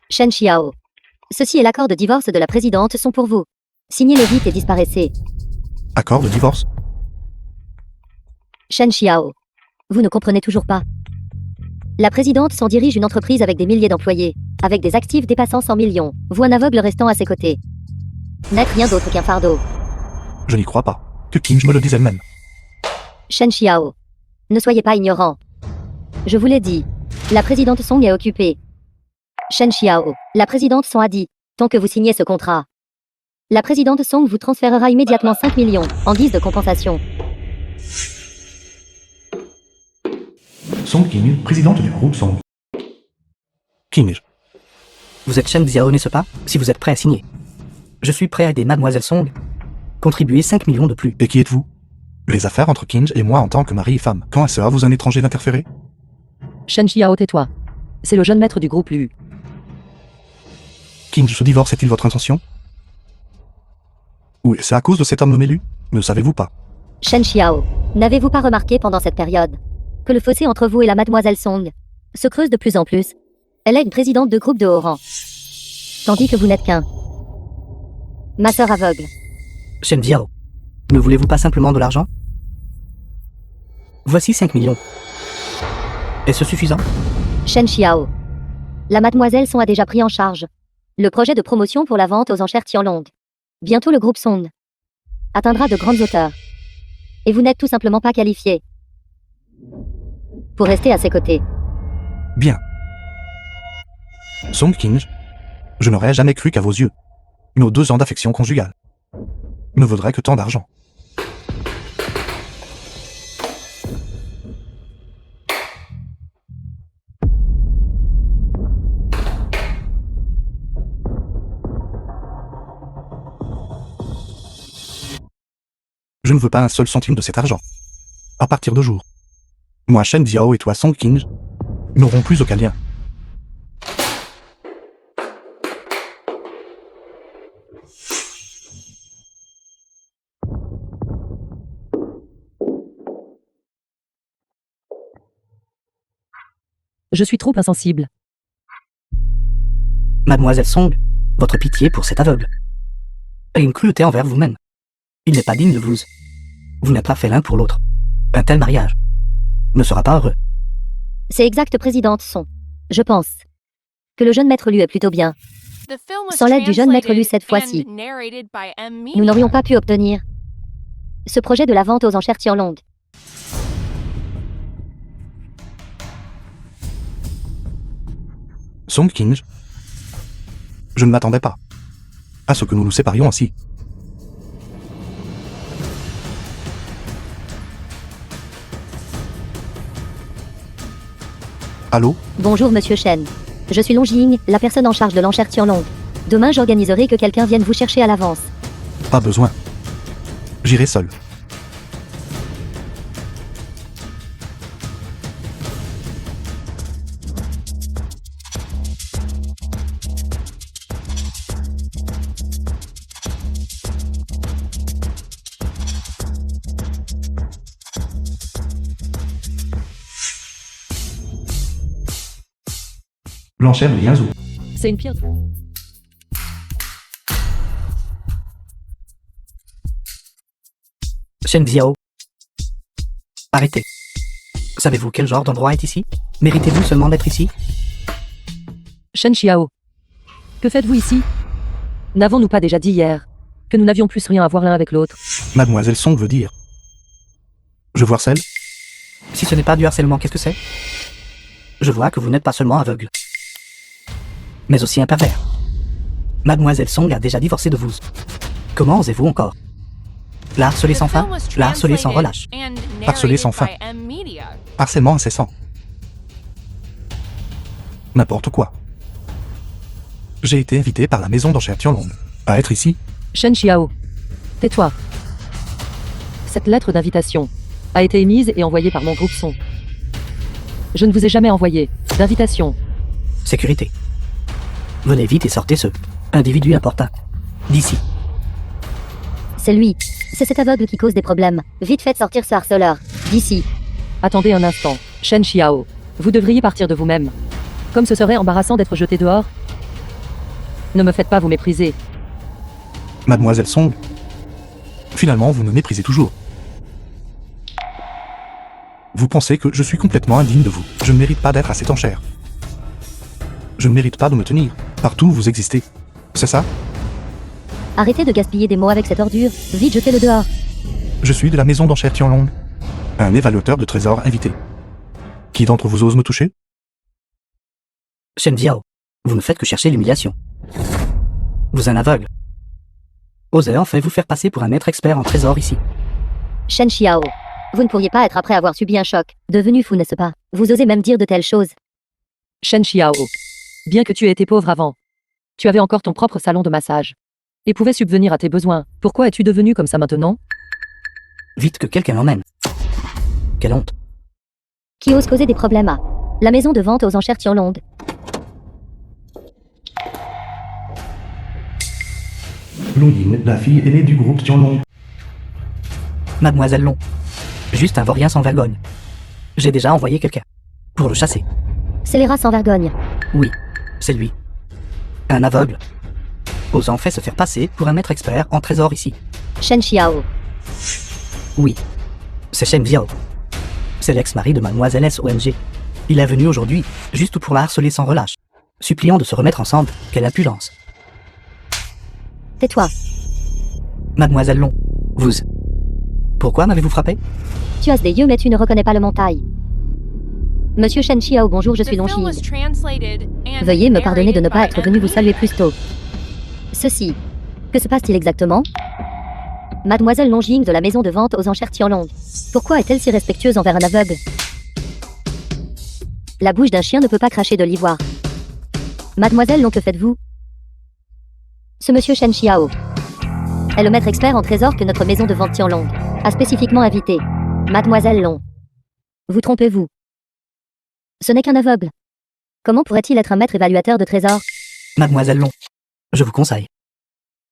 Shen Xiao. Ceci est l'accord de divorce de la présidente Song pour vous. Signez-le vite et disparaissez. Accord de divorce? Shen Xiao. Vous ne comprenez toujours pas. La présidente Song dirige une entreprise avec des milliers d'employés, avec des actifs dépassant 100 millions, vous un aveugle restant à ses côtés. N'êtes rien d'autre qu'un fardeau. Je n'y crois pas. Que Kinj me le dise elle-même. Shen Xiao. Ne soyez pas ignorant. Je vous l'ai dit. La présidente Song est occupée. Shen Xiao. La présidente Song a dit, tant que vous signez ce contrat, la présidente Song vous transférera immédiatement 5 millions, en guise de compensation. Song Kinj, présidente du groupe Song. Kinj. Vous êtes Shen Xiao, n'est-ce pas? Si vous êtes prêt à signer. Je suis prêt à aider Mademoiselle Song. Contribuer 5 millions de plus. Et qui êtes-vous? Les affaires entre Kinj et moi en tant que mari et femme. Quand est-ce à vous un étranger d'interférer? Shen Xiao, tais-toi. C'est le jeune maître du groupe Lu. Kinj, ce divorce est-il votre intention? Oui, c'est à cause de cet homme nommé Lu? Ne savez-vous pas? Shen Xiao. N'avez-vous pas remarqué pendant cette période que le fossé entre vous et la mademoiselle Song se creuse de plus en plus? Elle est une présidente de groupe de haut rang. Tandis que vous n'êtes qu'un masseur aveugle. Shen Xiao. Ne voulez-vous pas simplement de l'argent? Voici 5 millions. Est-ce suffisant? Shen Xiao. La mademoiselle Song a déjà pris en charge le projet de promotion pour la vente aux enchères Tianlong. Bientôt le groupe Song atteindra de grandes hauteurs. Et vous n'êtes tout simplement pas qualifié pour rester à ses côtés. Bien. Song Kinj, je n'aurais jamais cru qu'à vos yeux, nos 2 ans d'affection conjugale ne vaudraient que tant d'argent. Je ne veux pas un seul centime de cet argent. À partir de jour, moi Shen Xiao et toi Song Kinj n'aurons plus aucun lien. Je suis trop insensible. Mademoiselle Song, votre pitié pour cet aveugle. Et une cruauté envers vous-même. Il n'est pas digne de vous. Vous n'êtes pas fait l'un pour l'autre. Un tel mariage ne sera pas heureux. C'est exact, présidente Song. Je pense que le jeune maître Lu est plutôt bien. Sans l'aide du jeune maître Lu cette fois-ci, nous n'aurions pas pu obtenir ce projet de la vente aux enchères Tianlong. Song Kinj, je ne m'attendais pas à ce que nous nous séparions ainsi. Allô? Bonjour monsieur Shen. Je suis Long Jing, la personne en charge de l'enchère Tianlong. Demain j'organiserai que quelqu'un vienne vous chercher à l'avance. Pas besoin. J'irai seul. L'enchère de Lianzhou. C'est une pierre. Shen Xiao. Arrêtez. Savez-vous quel genre d'endroit est ici? Méritez-vous seulement d'être ici? Shen Xiao. Que faites-vous ici? N'avons-nous pas déjà dit hier que nous n'avions plus rien à voir l'un avec l'autre? Mademoiselle Song veut dire. Je vous harcèle? Si ce n'est pas du harcèlement, qu'est-ce que c'est? Je vois que vous n'êtes pas seulement aveugle, mais aussi un pervers. Mademoiselle Song a déjà divorcé de vous. Comment osez-vous encore? La harceler sans fin? La harceler sans relâche? Harceler sans fin. Harcèlement incessant. N'importe quoi. J'ai été invité par la maison d'enchères Tianlong à être ici. Shen Xiao. Tais-toi. Cette lettre d'invitation a été émise et envoyée par mon groupe Song. Je ne vous ai jamais envoyé d'invitation. Sécurité. Venez vite et sortez ce individu important d'ici. C'est lui. C'est cet aveugle qui cause des problèmes. Vite faites sortir ce harceleur d'ici. Attendez un instant. Shen Xiao. Vous devriez partir de vous-même. Comme ce serait embarrassant d'être jeté dehors. Ne me faites pas vous mépriser. Mademoiselle Song. Finalement, vous me méprisez toujours. Vous pensez que je suis complètement indigne de vous. Je ne mérite pas d'être à cette enchère. Je ne mérite pas de me tenir. Partout, vous existez. C'est ça? Arrêtez de gaspiller des mots avec cette ordure. Vite, jetez-le dehors. Je suis de la maison d'enchères Tianlong. Un évaluateur de trésors invité. Qui d'entre vous ose me toucher? Shen Jiao, vous ne faites que chercher l'humiliation. Vous un aveugle. Osez enfin vous faire passer pour un maître expert en trésor ici. Shen Xiao. Vous ne pourriez pas être après avoir subi un choc. Devenu fou, n'est-ce pas? Vous osez même dire de telles choses. Shen Xiao. Bien que tu aies été pauvre avant, tu avais encore ton propre salon de massage. Et pouvais subvenir à tes besoins. Pourquoi es-tu devenu comme ça maintenant? Vite que quelqu'un l'emmène. Quelle honte. Qui ose causer des problèmes à la maison de vente aux enchères Tianlong? Longying, la fille aînée du groupe Tianlong. Mademoiselle Long. Juste un vaurien sans vergogne. J'ai déjà envoyé quelqu'un. Pour le chasser. C'est les rats sans vergogne. Oui, c'est lui. Un aveugle. Osant fait se faire passer pour un maître expert en trésor ici. Shen Xiao. Oui, c'est Shen Jiao. C'est l'ex-mari de Mademoiselle SOMG. Il est venu aujourd'hui, juste pour la harceler sans relâche. Suppliant de se remettre ensemble, quelle impudence. Tais-toi. Mademoiselle Long, vous... Pourquoi m'avez-vous frappé? Tu as des yeux mais tu ne reconnais pas le mental. Monsieur Shen Xiao, bonjour, je suis Longying. Veuillez me pardonner de ne pas être venu vous saluer plus tôt. Ceci. Que se passe-t-il exactement? Mademoiselle Longying de la maison de vente aux enchères Tianlong. Pourquoi est-elle si respectueuse envers un aveugle? La bouche d'un chien ne peut pas cracher de l'ivoire. Mademoiselle Long, que faites-vous? Ce monsieur Shen Xiao est le maître expert en trésor que notre maison de vente Tianlong a spécifiquement invité. Mademoiselle Long. Vous trompez-vous. Ce n'est qu'un aveugle. Comment pourrait-il être un maître évaluateur de trésors? Mademoiselle Long, je vous conseille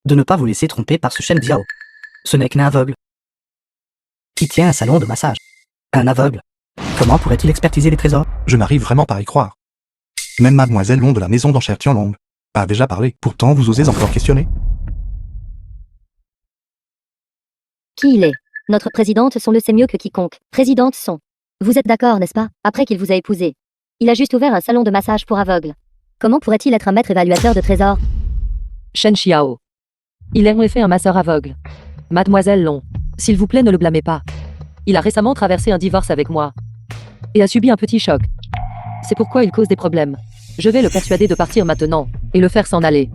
de ne pas vous laisser tromper par ce Shen Jiao. Ce n'est qu'un aveugle. Qui tient un salon de massage. Un aveugle. Comment pourrait-il expertiser les trésors? Je n'arrive vraiment pas à y croire. Même Mademoiselle Long de la maison d'enchères Tianlong a déjà parlé. Pourtant, vous osez encore questionner. Qui il est? Notre présidente Song le sait mieux que quiconque. Présidente Song. Vous êtes d'accord, n'est-ce pas? Après qu'il vous a épousé. Il a juste ouvert un salon de massage pour aveugles. Comment pourrait-il être un maître évaluateur de trésors? Shen Xiao. Il est en effet un masseur aveugle. Mademoiselle Long, s'il vous plaît, ne le blâmez pas. Il a récemment traversé un divorce avec moi. Et a subi un petit choc. C'est pourquoi il cause des problèmes. Je vais le persuader de partir maintenant, et le faire s'en aller.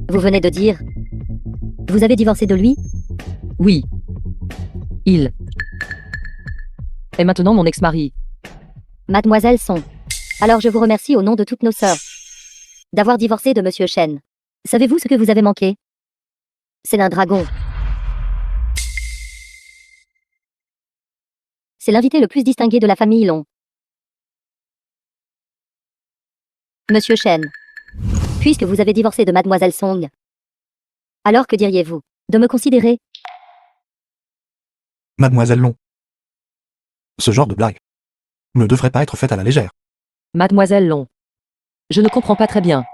Vous venez de dire... Vous avez divorcé de lui? Oui. Il est maintenant mon ex-mari. Mademoiselle Song. Alors je vous remercie au nom de toutes nos sœurs d'avoir divorcé de Monsieur Shen. Savez-vous ce que vous avez manqué? C'est un dragon. C'est l'invité le plus distingué de la famille Long. Monsieur Shen. Puisque vous avez divorcé de Mademoiselle Song, alors que diriez-vous? De me considérer? Mademoiselle Long. Ce genre de blague ne devrait pas être faite à la légère. Mademoiselle Long. Je ne comprends pas très bien.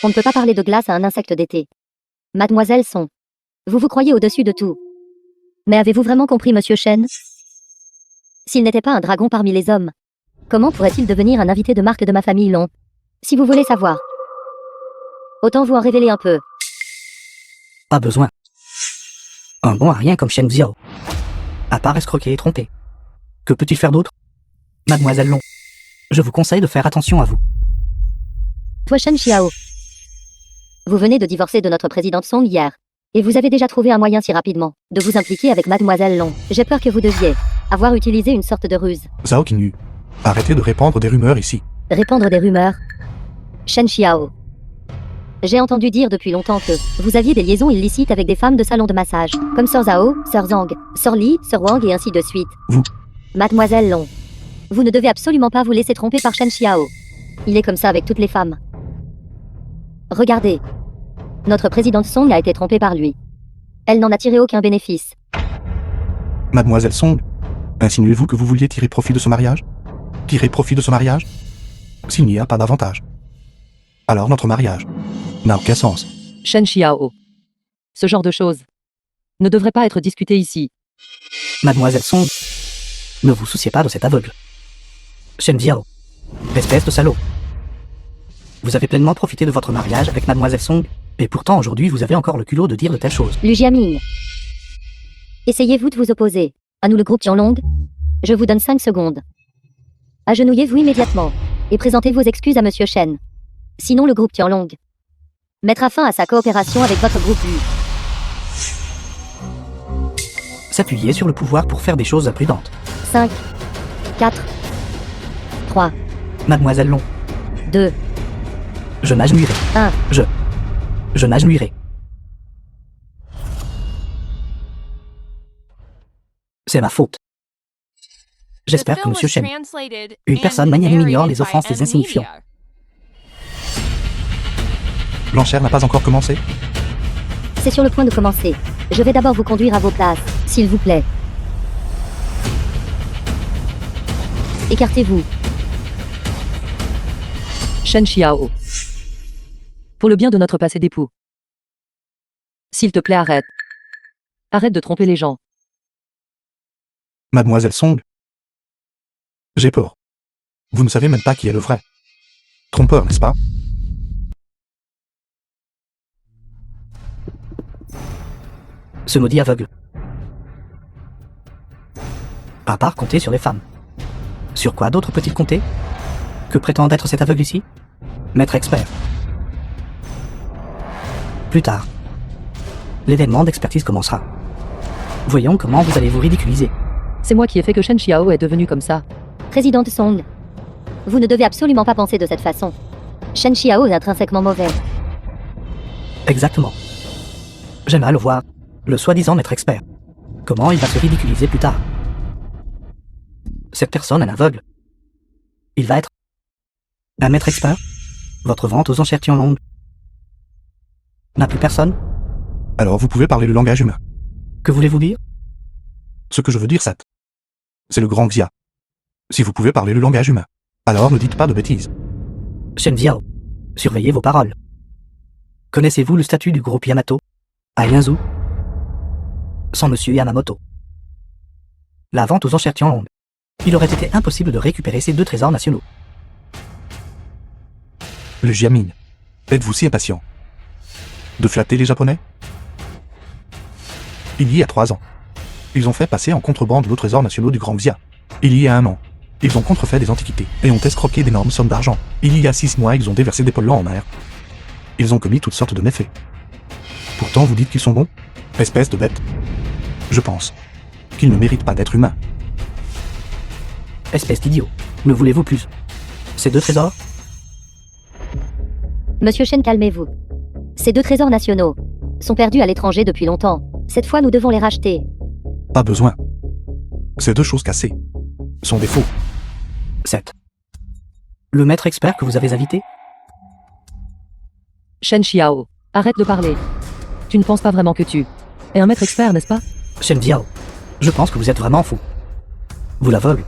On ne peut pas parler de glace à un insecte d'été. Mademoiselle Song. Vous vous croyez au-dessus de tout. Mais avez-vous vraiment compris, Monsieur Shen? S'il n'était pas un dragon parmi les hommes, comment pourrait-il devenir un invité de marque de ma famille Long? Si vous voulez savoir, autant vous en révéler un peu. Pas besoin. Un bon à rien comme Shen Jiao. À part escroquer et tromper. Que peut-il faire d'autre? Mademoiselle Long, je vous conseille de faire attention à vous. Toi Shen Xiao. Vous venez de divorcer de notre présidente Song hier. Et vous avez déjà trouvé un moyen si rapidement de vous impliquer avec Mademoiselle Long. J'ai peur que vous deviez avoir utilisé une sorte de ruse. Zhao Qingyu. Arrêtez de répandre des rumeurs ici. Répandre des rumeurs. Shen Xiao. J'ai entendu dire depuis longtemps que vous aviez des liaisons illicites avec des femmes de salon de massage, comme Sœur Zhao, Sœur Zhang, Sœur Li, Sœur Wang et ainsi de suite. Vous. Mademoiselle Long. Vous ne devez absolument pas vous laisser tromper par Shen Xiao. Il est comme ça avec toutes les femmes. Regardez. Notre présidente Song a été trompée par lui. Elle n'en a tiré aucun bénéfice. Mademoiselle Song, insinuez-vous que vous vouliez tirer profit de ce mariage? Tirer profit de ce mariage? S'il n'y a pas d'avantage. Alors notre mariage n'a aucun sens. Shen Xiao. Ce genre de choses ne devrait pas être discuté ici. Mademoiselle Song, ne vous souciez pas de cet aveugle. Shen Jiao, espèce de salaud. Vous avez pleinement profité de votre mariage avec Mademoiselle Song, et pourtant aujourd'hui vous avez encore le culot de dire de telles choses. Lu Jiaming. Essayez-vous de vous opposer. À nous le groupe Tianlong. Je vous donne 5 secondes. Agenouillez-vous immédiatement. Et présentez vos excuses à Monsieur Shen. Sinon le groupe Tianlong mettra fin à sa coopération avec votre groupe Lu. S'appuyer sur le pouvoir pour faire des choses imprudentes. 5, 4, 3, Mademoiselle Long, 2, je m'agenouillerai. 1. Je m'agenouillerai. C'est ma faute. J'espère que Monsieur Shen, une personne magnanime, ignore les offenses des insignifiants. L'enchère n'a pas encore commencé. C'est sur le point de commencer. Je vais d'abord vous conduire à vos places, s'il vous plaît. Écartez-vous. Shen Xiao. Pour le bien de notre passé d'époux. S'il te plaît, arrête. Arrête de tromper les gens. Mademoiselle Song. J'ai peur. Vous ne savez même pas qui est le vrai trompeur, n'est-ce pas? Ce maudit aveugle. À part compter sur les femmes. Sur quoi d'autre peut-il compter? Que prétend être cet aveugle ici? Maître expert. Plus tard, l'événement d'expertise commencera. Voyons comment vous allez vous ridiculiser. C'est moi qui ai fait que Shen Xiao est devenu comme ça. Présidente Song. Vous ne devez absolument pas penser de cette façon. Shen Xiao est intrinsèquement mauvais. Exactement. J'aimerais le voir, le soi-disant maître expert. Comment il va se ridiculiser plus tard? Cette personne est un aveugle. Il va être un maître expert? Votre vente aux enchères Tianlong n'a plus personne? Alors vous pouvez parler le langage humain. Que voulez-vous dire? Ce que je veux dire, c'est le grand Xia. Si vous pouvez parler le langage humain, alors ne dites pas de bêtises. Shen Jiao, surveillez vos paroles. Connaissez-vous le statut du groupe Yamato à Yanzhou? Sans Monsieur Yamamoto. La vente aux enchères Tianlong. Il aurait été impossible de récupérer ces 2 trésors nationaux. Le Jiaming. Êtes-vous si impatient de flatter les Japonais? Il y a 3 ans, ils ont fait passer en contrebande nos trésors nationaux du Grand Xia. Il y a 1 an, ils ont contrefait des antiquités et ont escroqué d'énormes sommes d'argent. Il y a 6 mois, ils ont déversé des polluants en mer. Ils ont commis toutes sortes de méfaits. Pourtant, vous dites qu'ils sont bons? Espèce de bête. Je pense qu'ils ne méritent pas d'être humains. Espèce d'idiot. Ne voulez-vous plus ces 2 trésors? Monsieur Shen, calmez-vous. Ces 2 trésors nationaux sont perdus à l'étranger depuis longtemps. Cette fois, nous devons les racheter. Pas besoin. Ces 2 choses cassées sont des faux. 7. Le maître expert que vous avez invité? Shen Xiao. Arrête de parler. Tu ne penses pas vraiment que tu es un maître expert, n'est-ce pas? Shen Jiao, je pense que vous êtes vraiment fou. Vous l'aveugle.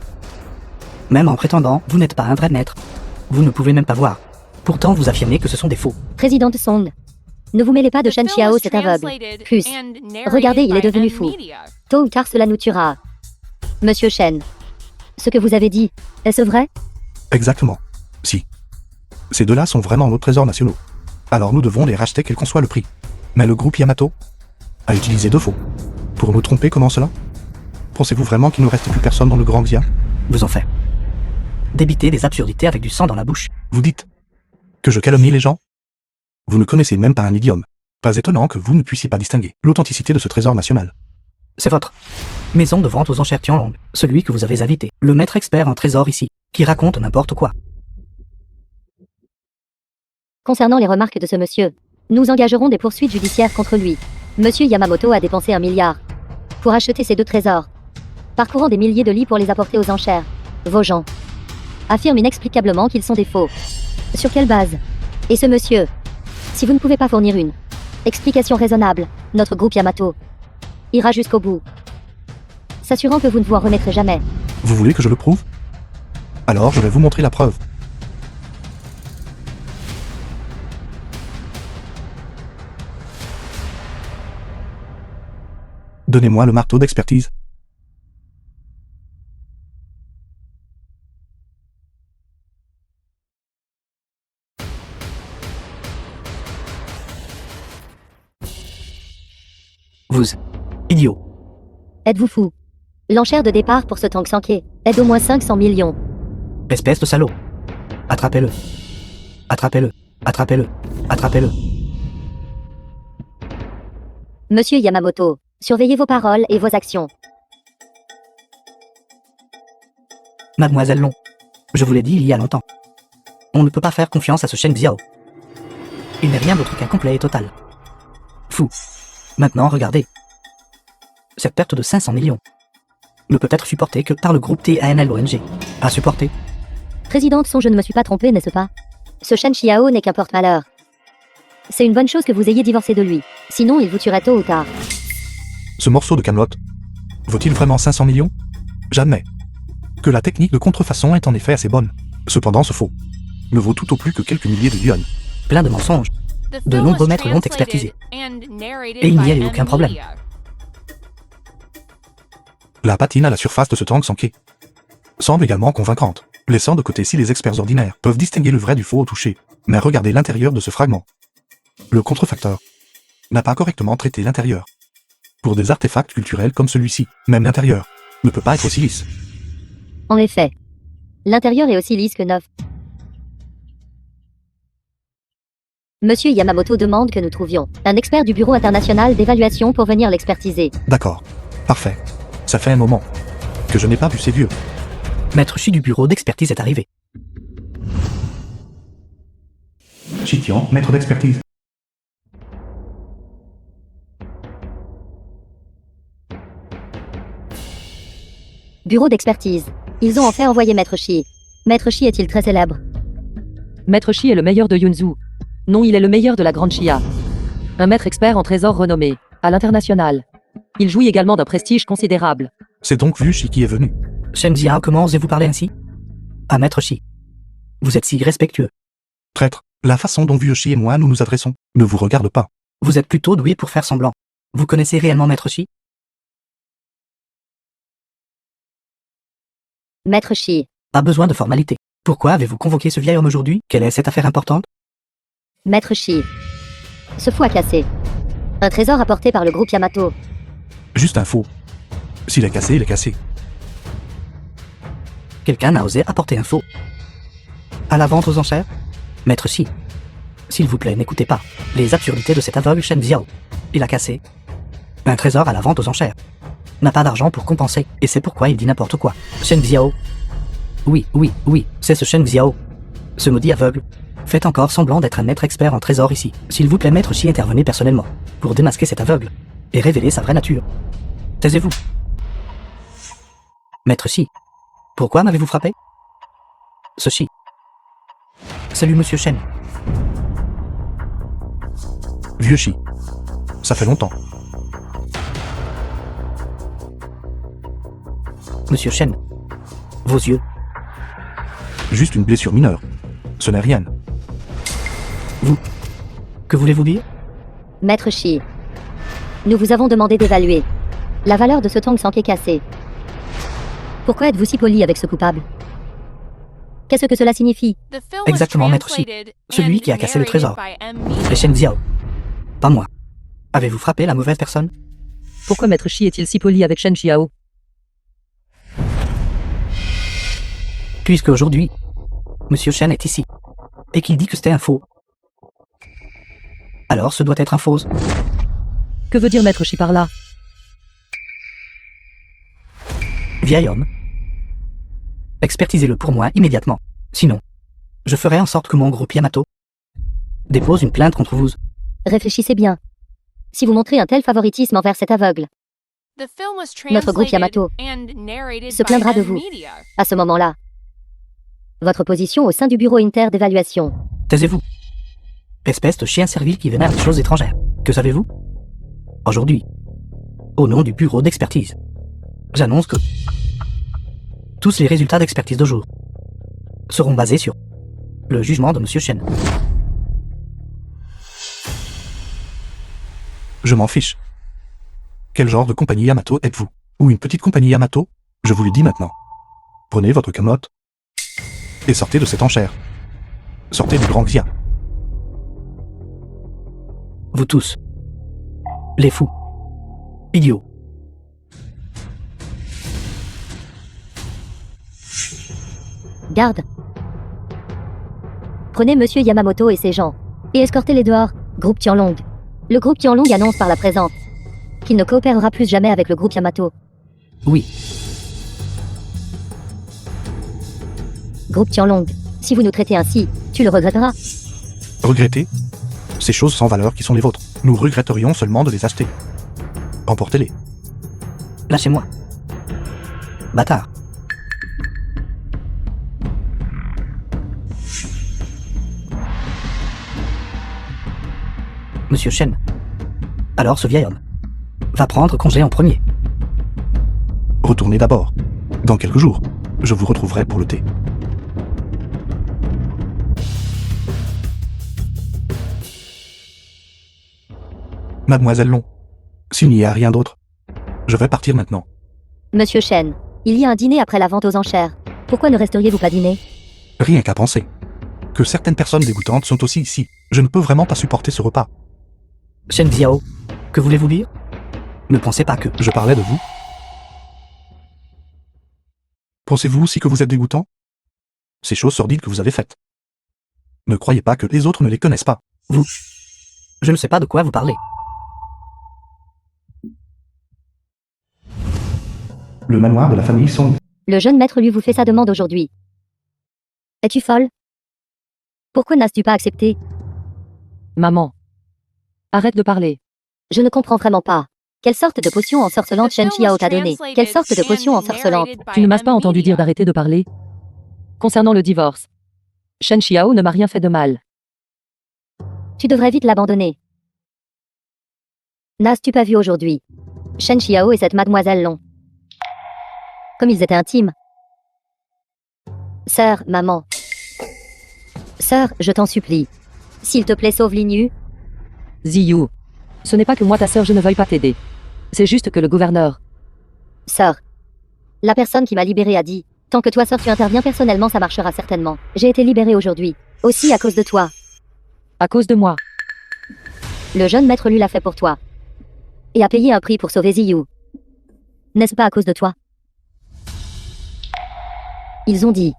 Même en prétendant, vous n'êtes pas un vrai maître. Vous ne pouvez même pas voir. Pourtant, vous affirmez que ce sont des faux. Présidente Song. Ne vous mêlez pas de Shen Xiao, cet aveugle. Plus. Regardez, il est devenu fou. Tôt ou tard, cela nous tuera. Monsieur Shen. Ce que vous avez dit, est-ce vrai? Exactement. Si. Ces 2-là sont vraiment nos trésors nationaux. Alors nous devons les racheter quel qu'en soit le prix. Mais le groupe Yamato a utilisé 2 faux. Pour nous tromper, comment cela? Pensez-vous vraiment qu'il ne reste plus personne dans le Grand Xia? Vous en faites. Débiter des absurdités avec du sang dans la bouche. Vous dites que je calomnie les gens? Vous ne connaissez même pas un idiome. Pas étonnant que vous ne puissiez pas distinguer l'authenticité de ce trésor national. C'est votre maison de vente aux enchères Tianlong, celui que vous avez invité, le maître expert en trésor ici, qui raconte n'importe quoi. Concernant les remarques de ce monsieur, nous engagerons des poursuites judiciaires contre lui. Monsieur Yamamoto a dépensé 1 milliard pour acheter ces 2 trésors, parcourant des milliers de lits pour les apporter aux enchères. Vos gens affirment inexplicablement qu'ils sont des faux. Sur quelle base? Et ce monsieur, si vous ne pouvez pas fournir une explication raisonnable, notre groupe Yamato ira jusqu'au bout, s'assurant que vous ne vous en remettrez jamais. Vous voulez que je le prouve? Alors je vais vous montrer la preuve. Donnez-moi le marteau d'expertise. Vous. Idiot. Êtes-vous fou? L'enchère de départ pour ce tank sanké est d'au moins 500 millions. Espèce de salaud. Attrapez-le. Attrapez-le. Attrapez-le. Attrapez-le. Monsieur Yamamoto, surveillez vos paroles et vos actions. Mademoiselle Long. Je vous l'ai dit il y a longtemps. On ne peut pas faire confiance à ce Shen Xiao. Il n'est rien d'autre qu'un complet et total. Fou. Maintenant, regardez. Cette perte de 500 millions ne peut être supportée que par le groupe TANLONG. À supporter. Présidente Song, je ne me suis pas trompée, n'est-ce pas? Ce Shen Xiao n'est qu'un porte-malheur. C'est une bonne chose que vous ayez divorcé de lui. Sinon, il vous tuerait tôt ou tard. Ce morceau de Camelot vaut-il vraiment 500 millions? J'admets que la technique de contrefaçon est en effet assez bonne. Cependant, ce faux ne vaut tout au plus que quelques milliers de yuan. Plein de mensonges. De nombreux maîtres l'ont expertisé. Et il n'y a eu aucun problème. La patine à la surface de ce tank sanké semble également convaincante, laissant de côté si les experts ordinaires peuvent distinguer le vrai du faux au toucher. Mais regardez l'intérieur de ce fragment. Le contrefacteur n'a pas correctement traité l'intérieur. Pour des artefacts culturels comme celui-ci, même l'intérieur ne peut pas être aussi lisse. En effet. L'intérieur est aussi lisse que neuf. Monsieur Yamamoto demande que nous trouvions un expert du Bureau international d'évaluation pour venir l'expertiser. D'accord. Parfait. Ça fait un moment que je n'ai pas vu ces vieux. Maître Shi du bureau d'expertise est arrivé. Chitian, maître d'expertise. Bureau d'expertise. Ils ont en fait envoyé Maître Shi. Maître Shi est-il très célèbre? Maître Shi est le meilleur de Yunzu. Non, il est le meilleur de la Grande Chia. Un maître expert en trésors renommé, à l'international. Il jouit également d'un prestige considérable. C'est donc Vieux Shi qui est venu. Shen Xiao, comment osez-vous parler ainsi? À Maître Shi. Vous êtes si respectueux. Traître, la façon dont Vieux Shi et moi nous nous adressons ne vous regarde pas. Vous êtes plutôt doué pour faire semblant. Vous connaissez réellement Maître Shi? Maître Shi. Pas besoin de formalité. Pourquoi avez-vous convoqué ce vieil homme aujourd'hui? Quelle est cette affaire importante? Maître Shi. Ce fou a cassé. Un trésor apporté par le groupe Yamato. Juste un faux. S'il est cassé, il est cassé. Quelqu'un a osé apporter un faux. À la vente aux enchères? Maître Shi. S'il vous plaît, n'écoutez pas les absurdités de cet aveugle Shen Xiao. Il a cassé un trésor à la vente aux enchères. N'a pas d'argent pour compenser, et c'est pourquoi il dit n'importe quoi. Shen Xiao. Oui, c'est ce Shen Xiao. Ce maudit aveugle. Faites encore semblant d'être un maître expert en trésor ici. S'il vous plaît, Maître Shi, intervenez personnellement pour démasquer cet aveugle et révéler sa vraie nature. Taisez-vous. Maître Shi. Pourquoi m'avez-vous frappé? Ce Shi. Salut, Monsieur Shen. Vieux Shi. Ça fait longtemps. Monsieur Shen. Vos yeux. Juste une blessure mineure. Ce n'est rien. Vous. Que voulez-vous dire? Maître Shi. Nous vous avons demandé d'évaluer la valeur de ce tank sanké cassé. Pourquoi êtes-vous si poli avec ce coupable? Qu'est-ce que cela signifie? Exactement, Maître Shi. Celui qui a cassé le trésor. Et Shen Xiao. Pas moi. Avez-vous frappé la mauvaise personne? Pourquoi Maître Shi est-il si poli avec Shen Xiao? Puisque aujourd'hui, Monsieur Shen est ici, et qu'il dit que c'était un faux. Alors ce doit être un faux. Que veut dire Maître Shi par là? Vieil homme. Expertisez-le pour moi immédiatement. Sinon, je ferai en sorte que mon groupe Yamato dépose une plainte contre vous. Réfléchissez bien. Si vous montrez un tel favoritisme envers cet aveugle, Notre groupe Yamato se plaindra de vous. À ce moment-là, votre position au sein du bureau inter d'évaluation. Taisez-vous. Espèce de chien servile qui vénère des choses étrangères. Que savez-vous? Aujourd'hui, au nom du bureau d'expertise, j'annonce que tous les résultats d'expertise de jour seront basés sur le jugement de Monsieur Shen. Je m'en fiche. Quel genre de compagnie Yamato êtes-vous? Ou une petite compagnie Yamato? Je vous le dis maintenant. Prenez votre camotte et sortez de cette enchère. Sortez du Grand Xia. Vous tous. Les fous. Idiots. Garde. Prenez Monsieur Yamamoto et ses gens, et escortez-les dehors, groupe Tianlong. Le groupe Tianlong annonce par la présente qu'il ne coopérera plus jamais avec le groupe Yamato. Oui. Groupe Tianlong, si vous nous traitez ainsi, tu le regretteras. Regrettez? Ces choses sans valeur qui sont les vôtres. Nous regretterions seulement de les acheter. Emportez-les. Lâchez-moi. Bâtard. Monsieur Shen. Alors ce vieil homme va prendre congé en premier. Retournez d'abord. Dans quelques jours, je vous retrouverai pour le thé. Mademoiselle Long, s'il n'y a rien d'autre, je vais partir maintenant. Monsieur Shen, il y a un dîner après la vente aux enchères. Pourquoi ne resteriez-vous pas dîner? Rien qu'à penser. Que certaines personnes dégoûtantes sont aussi ici. Je ne peux vraiment pas supporter ce repas. Shen Xiao, que voulez-vous dire? Ne pensez pas que... Je parlais de vous. Pensez-vous aussi que vous êtes dégoûtant? Ces choses sordides que vous avez faites. Ne croyez pas que les autres ne les connaissent pas. Vous... Je ne sais pas de quoi vous parlez. Le manoir de la famille Song. Le jeune maître lui vous fait sa demande aujourd'hui. Es-tu folle? Pourquoi n'as-tu pas accepté? Maman. Arrête de parler. Je ne comprends vraiment pas. Quelle sorte de potion ensorcelante Shen Xiao t'a donné? Quelle sorte de potion ensorcelante? Tu ne m'as pas entendu dire d'arrêter de parler? Concernant le divorce, Shen Xiao ne m'a rien fait de mal. Tu devrais vite l'abandonner. N'as-tu pas vu aujourd'hui Shen Xiao et cette mademoiselle Long. Comme ils étaient intimes. Sœur, maman. Sœur, je t'en supplie. S'il te plaît, sauve Linyu. Ziyu. Ce n'est pas que moi ta sœur je ne veuille pas t'aider. C'est juste que le gouverneur... Sœur. La personne qui m'a libérée a dit, tant que toi sœur tu interviens personnellement ça marchera certainement. J'ai été libérée aujourd'hui. Aussi à cause de toi. À cause de moi. Le jeune maître lui l'a fait pour toi. Et a payé un prix pour sauver Ziyu. N'est-ce pas à cause de toi? Ils ont dit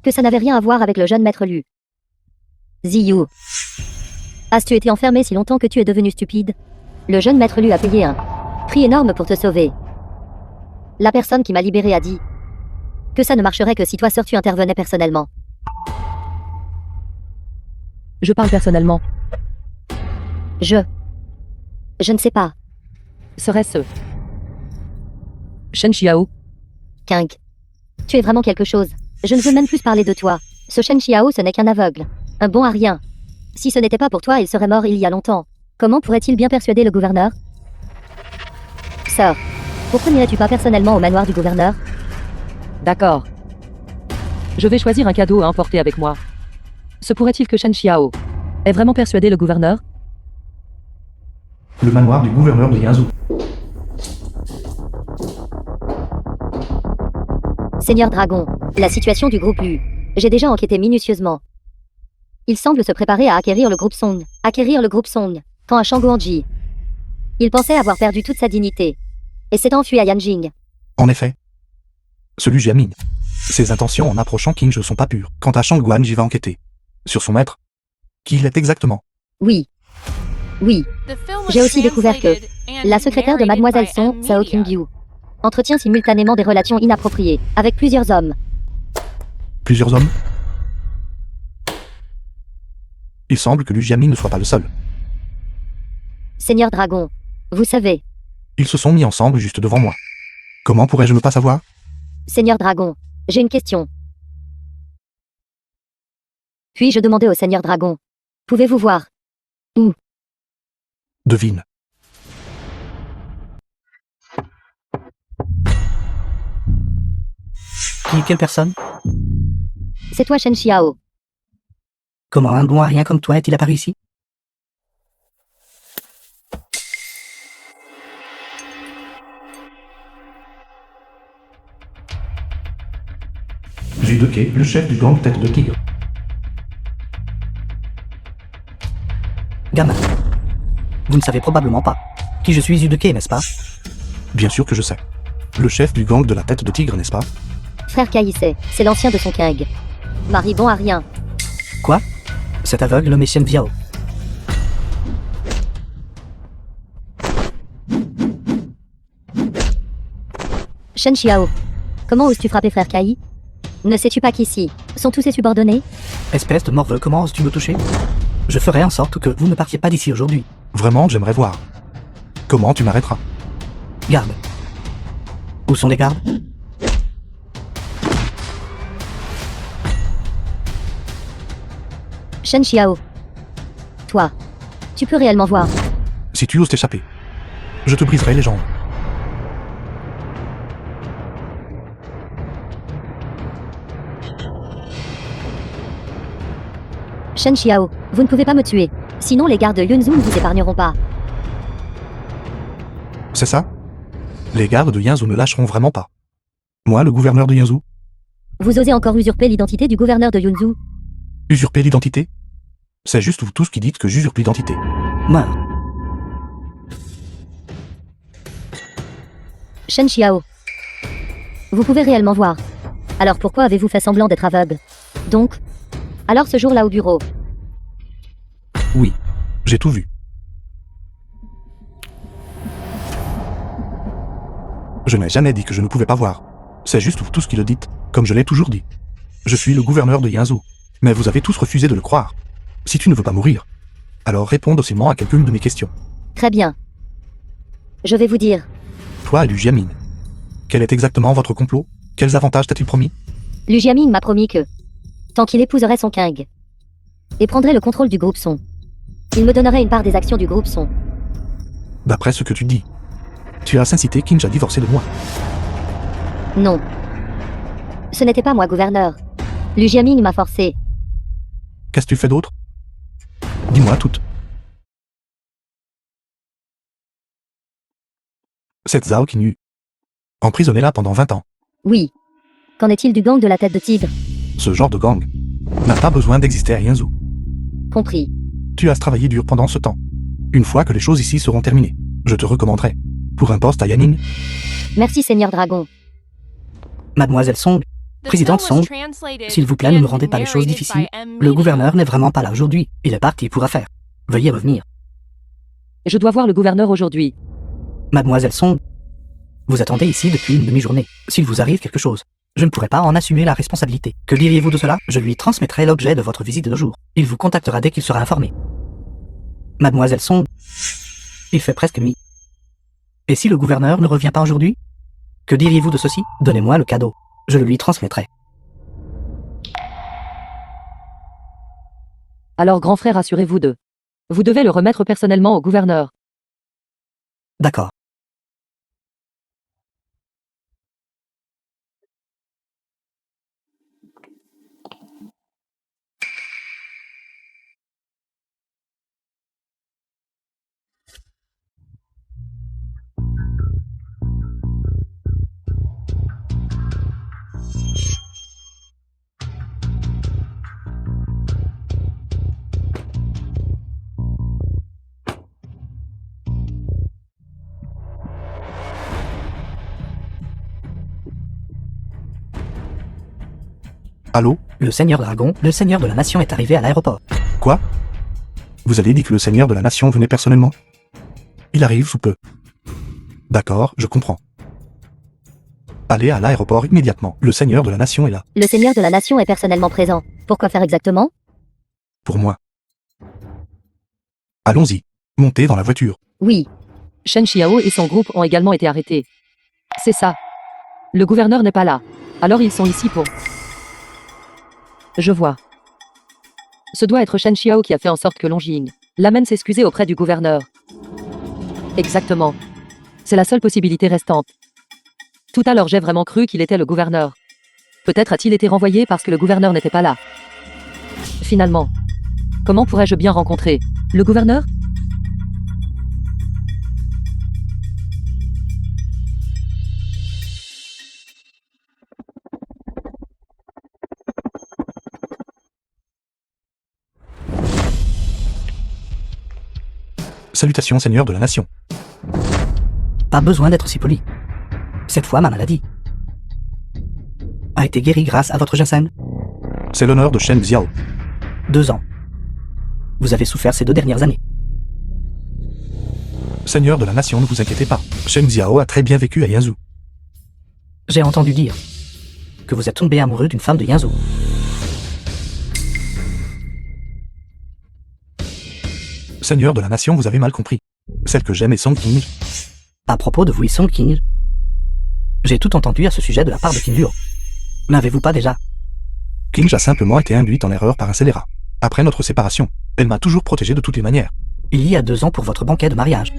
que ça n'avait rien à voir avec le jeune maître Lu. Ziyu. As-tu été enfermé si longtemps que tu es devenu stupide? Le jeune maître Lu a payé un prix énorme pour te sauver. La personne qui m'a libéré a dit que ça ne marcherait que si toi sœur tu intervenais personnellement. Je parle personnellement. Je ne sais pas. Serait-ce... Shen Xiao? King. Tu es vraiment quelque chose. Je ne veux même plus parler de toi. Ce Shen Xiao ce n'est qu'un aveugle. Un bon à rien. Si ce n'était pas pour toi il serait mort il y a longtemps. Comment pourrait-il bien persuader le gouverneur? Sœur, pourquoi n'irais-tu pas personnellement au manoir du gouverneur? D'accord. Je vais choisir un cadeau à emporter avec moi. Se pourrait-il que Shen Xiao ait vraiment persuadé le gouverneur? Le manoir du gouverneur de Yanzhou. Seigneur Dragon, la situation du groupe Lu. J'ai déjà enquêté minutieusement. Il semble se préparer à acquérir le groupe Song. Acquérir le groupe Song. Quand à Shangguangji. Il pensait avoir perdu toute sa dignité. Et s'est enfui à Yanjing. En effet. Celui Jiaming. Ses intentions en approchant King ne sont pas pures. Quant à Shangguan, j'y vais enquêter. Sur son maître. Qui il est exactement? Oui. Oui. J'ai aussi découvert que la secrétaire de Mademoiselle Song, Sao Qingyu, entretient simultanément des relations inappropriées avec plusieurs hommes. Plusieurs hommes? Il semble que Lu Jiaming ne soit pas le seul. Seigneur Dragon, vous savez. Ils se sont mis ensemble juste devant moi. Comment pourrais-je ne pas savoir? Seigneur Dragon, j'ai une question. Puis-je demander au Seigneur Dragon, pouvez-vous voir où? Devine. Quelle personne? C'est toi Shen Xiao. Comment un bon à rien comme toi est-il apparu ici? Zudeke, le chef du gang Tête de Tigre. Gamin. Vous ne savez probablement pas qui je suis Zudeke, n'est-ce pas? Bien sûr que je sais. Le chef du gang de la Tête de Tigre, n'est-ce pas? Frère Caïssé, c'est l'ancien de son King. Mari bon à rien. Quoi? Cet aveugle nommé Shen Viao. Shen Xiao. Comment oses-tu frapper frère Kai? Ne sais-tu pas qu'ici sont tous ses subordonnés? Espèce de morveux, comment oses-tu me toucher? Je ferai en sorte que vous ne partiez pas d'ici aujourd'hui. Vraiment, j'aimerais voir. Comment tu m'arrêteras? Garde. Où sont les gardes? Shen Xiao. Toi, tu peux réellement voir. Si tu oses t'échapper, je te briserai les jambes. Shen Xiao, vous ne pouvez pas me tuer. Sinon les gardes de Yunzu ne vous épargneront pas. C'est ça? Les gardes de Yinzhou ne lâcheront vraiment pas. Moi, le gouverneur de Yinzhou, Vous osez encore usurper l'identité du gouverneur de Yunzu? usurper l'identité? C'est juste vous tous qui dites que j'usurpe l'identité. Meurs. Shen Xiao. Vous pouvez réellement voir. Alors pourquoi avez-vous fait semblant d'être aveugle? Donc, alors ce jour-là au bureau, Oui, j'ai tout vu. Je n'ai jamais dit que je ne pouvais pas voir. C'est juste vous tous qui le dites, comme je l'ai toujours dit. Je suis le gouverneur de Yinzhou, mais vous avez tous refusé de le croire. Si tu ne veux pas mourir, alors réponds docilement à quelqu'une de mes questions. très bien. Je vais vous dire. Toi et Lu Jiaming, quel est exactement votre complot? Quels avantages t'as-t-il promis? Lu Jiaming m'a promis que, tant qu'il épouserait son King et prendrait le contrôle du groupe Son, il me donnerait une part des actions du groupe Son. D'après ce que tu dis, tu as incité Kinj à divorcer de moi. Non. Ce n'était pas moi gouverneur. Lu Jiaming m'a forcé. Qu'est-ce que tu fais d'autre? Dis-moi toutes. Cette Zhao Qinyu, emprisonnée là pendant 20 ans. Oui. Qu'en est-il du gang de la tête de tigre? Ce genre de gang n'a pas besoin d'exister à Yinzhou. Compris. Tu as travaillé dur pendant ce temps. Une fois que les choses ici seront terminées, je te recommanderai pour un poste à Yanning. Merci Seigneur Dragon. Mademoiselle Song, Présidente Song, s'il vous plaît, ne me rendez pas les choses difficiles. Le gouverneur n'est vraiment pas là aujourd'hui. Il est parti pour affaires. Veuillez revenir. Je dois voir le gouverneur aujourd'hui. Mademoiselle Song, vous attendez ici depuis une demi-journée. S'il vous arrive quelque chose, je ne pourrai pas en assumer la responsabilité. Que diriez-vous de cela? Je lui transmettrai l'objet de votre visite de jour. Il vous contactera dès qu'il sera informé. Mademoiselle Song, il fait presque nuit. Et si le gouverneur ne revient pas aujourd'hui? Que diriez-vous de ceci? Donnez-moi le cadeau. Je le lui transmettrai. Alors grand frère, assurez-vous de. Vous devez le remettre personnellement au gouverneur. D'accord. Allô? Le Seigneur Dragon, le Seigneur de la Nation est arrivé à l'aéroport. Quoi? Vous avez dit que le Seigneur de la Nation venait personnellement? Il arrive sous peu. D'accord, je comprends. Allez à l'aéroport immédiatement. Le Seigneur de la Nation est là. Le Seigneur de la Nation est personnellement présent. Pourquoi faire exactement? Pour moi. Allons-y. Montez dans la voiture. Oui. Shen Xiao et son groupe ont également été arrêtés. C'est ça. Le gouverneur n'est pas là. Alors ils sont ici pour... Je vois. Ce doit être Shen Xiao qui a fait en sorte que Long Jing l'amène s'excuser auprès du gouverneur. Exactement. C'est la seule possibilité restante. Tout à l'heure j'ai vraiment cru qu'il était le gouverneur. Peut-être a-t-il été renvoyé parce que le gouverneur n'était pas là. Finalement. Comment pourrais-je bien rencontrer le gouverneur? Salutations, seigneur de la nation. Pas besoin d'être si poli. Cette fois, ma maladie a été guérie grâce à votre ginseng. C'est l'honneur de Shen Xiao. 2 ans. Vous avez souffert ces 2 dernières années. Seigneur de la nation, ne vous inquiétez pas. Shen Xiao a très bien vécu à Yanzhou. J'ai entendu dire que vous êtes tombé amoureux d'une femme de Yanzhou. Seigneur de la nation, vous avez mal compris. Celle que j'aime est Song King. À propos de vous et Song King, j'ai tout entendu à ce sujet de la part de King Luo. N'avez-vous pas déjà? King a simplement été induite en erreur par un scélérat. Après notre séparation, elle m'a toujours protégé de toutes les manières. Il y a 2 ans pour votre banquet de mariage.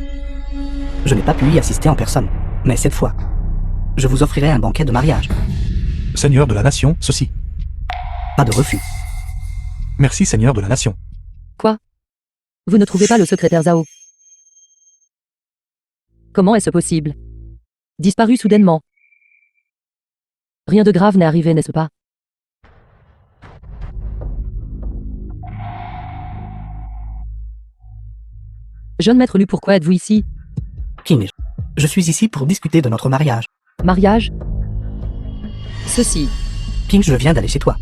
Je n'ai pas pu y assister en personne, mais cette fois, je vous offrirai un banquet de mariage. Seigneur de la nation, ceci. Pas de refus. Merci, seigneur de la nation. Quoi? Vous ne trouvez pas le secrétaire Zhao? Comment est-ce possible? Disparu soudainement. Rien de grave n'est arrivé, n'est-ce pas? Jeune maître Lu, pourquoi êtes-vous ici? King, je suis ici pour discuter de notre mariage. Mariage? Ceci. King, je viens d'aller chez toi.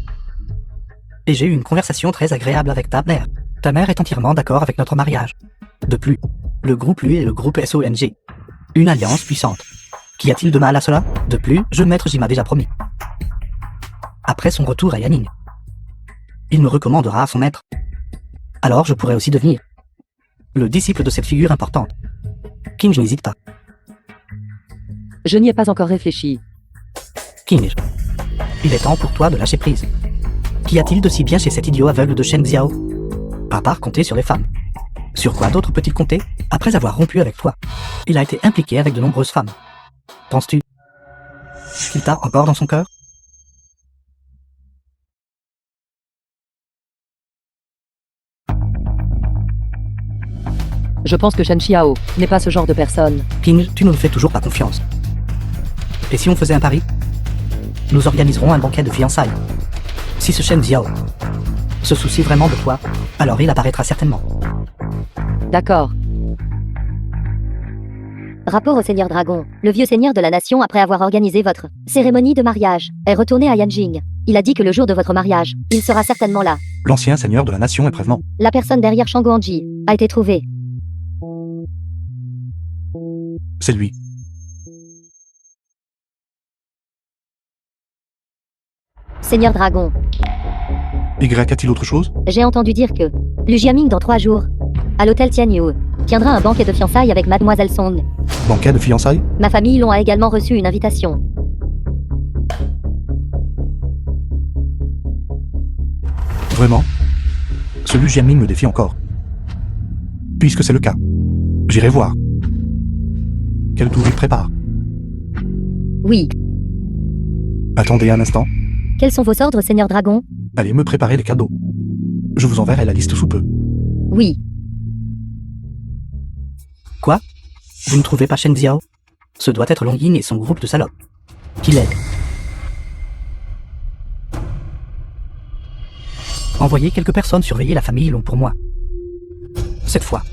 Et j'ai eu une conversation très agréable avec ta mère. Ta mère est entièrement d'accord avec notre mariage. De plus, le groupe Lui et le groupe SONG. Une alliance puissante. Qu'y a-t-il de mal à cela? De plus, maître J m'a déjà promis. Après son retour à Yanning, il me recommandera à son maître. Alors je pourrais aussi devenir le disciple de cette figure importante. King, je n'hésite pas. Je n'y ai pas encore réfléchi. King, il est temps pour toi de lâcher prise. Qu'y a-t-il de si bien chez cet idiot aveugle de Shen Xiao? À part compter sur les femmes. Sur quoi d'autre peut-il compter? Après avoir rompu avec toi, il a été impliqué avec de nombreuses femmes. Penses-tu qu'il t'a encore dans son cœur? Je pense que Shen Xiao n'est pas ce genre de personne. King, tu ne me fais toujours pas confiance. Et si on faisait un pari? Nous organiserons un banquet de fiançailles. Si ce Shen Xiao se soucie vraiment de toi, alors il apparaîtra certainement. D'accord. Rapport au Seigneur Dragon. Le vieux seigneur de la nation, après avoir organisé votre cérémonie de mariage, est retourné à Yanjing. Il a dit que le jour de votre mariage, il sera certainement là. L'ancien seigneur de la nation est prévenant. La personne derrière Shangguangji a été trouvée. C'est lui. Seigneur Dragon, Y a-t-il autre chose? j'ai entendu dire que Lu Jiaming dans 3 jours, à l'hôtel Tianyu, tiendra un banquet de fiançailles avec Mademoiselle Song. Banquet de fiançailles? Ma famille l'ont a également reçu une invitation. Vraiment? Ce Lu Jiaming me défie encore. Puisque c'est le cas, j'irai voir. Quel tour il prépare? Oui. Attendez un instant. Quels sont vos ordres, Seigneur Dragon? Allez me préparer les cadeaux. Je vous enverrai la liste sous peu. Oui. Quoi? Vous ne trouvez pas Shen Xiao? Ce doit être Long Ying et son groupe de salopes. Qui l'aide. Envoyez quelques personnes surveiller la famille Long pour moi. Cette fois,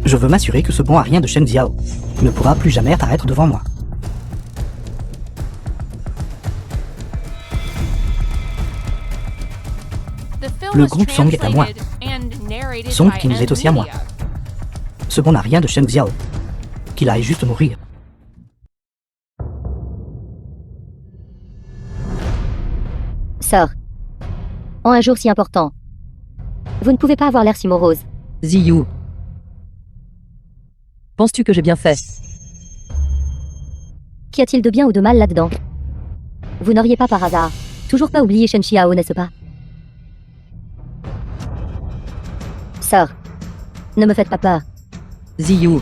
je veux m'assurer que ce bon à rien de Shen Xiao ne pourra plus jamais apparaître devant moi. Le groupe Song est à moi. Song King est aussi à moi. Ce bon n'a rien de Shen Xiao. Qu'il aille juste mourir. Sœur. En un jour si important, vous ne pouvez pas avoir l'air si morose. Ziyu. Penses-tu que j'ai bien fait? Qu'y a-t-il de bien ou de mal là-dedans? Vous n'auriez pas par hasard toujours pas oublié Shen Xiao, n'est-ce pas? Sœur. Ne me faites pas peur. Ziyu.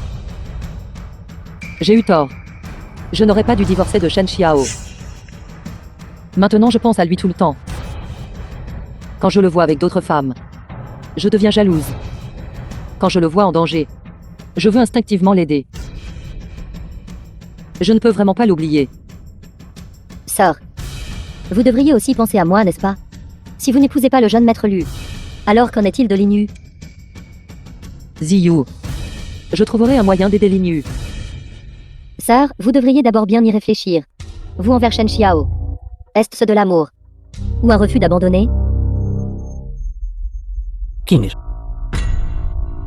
J'ai eu tort. Je n'aurais pas dû divorcer de Shen Xiao. Maintenant je pense à lui tout le temps. Quand je le vois avec d'autres femmes, je deviens jalouse. Quand je le vois en danger, je veux instinctivement l'aider. Je ne peux vraiment pas l'oublier. Sœur. Vous devriez aussi penser à moi, n'est-ce pas? Si vous n'épousez pas le jeune maître Lu, alors qu'en est-il de Lin Yu? Ziyu. Je trouverai un moyen d'aider Lin Yu. Sœur, vous devriez d'abord bien y réfléchir. Vous envers Shen Xiao. Est-ce de l'amour? Ou un refus d'abandonner? Kinj.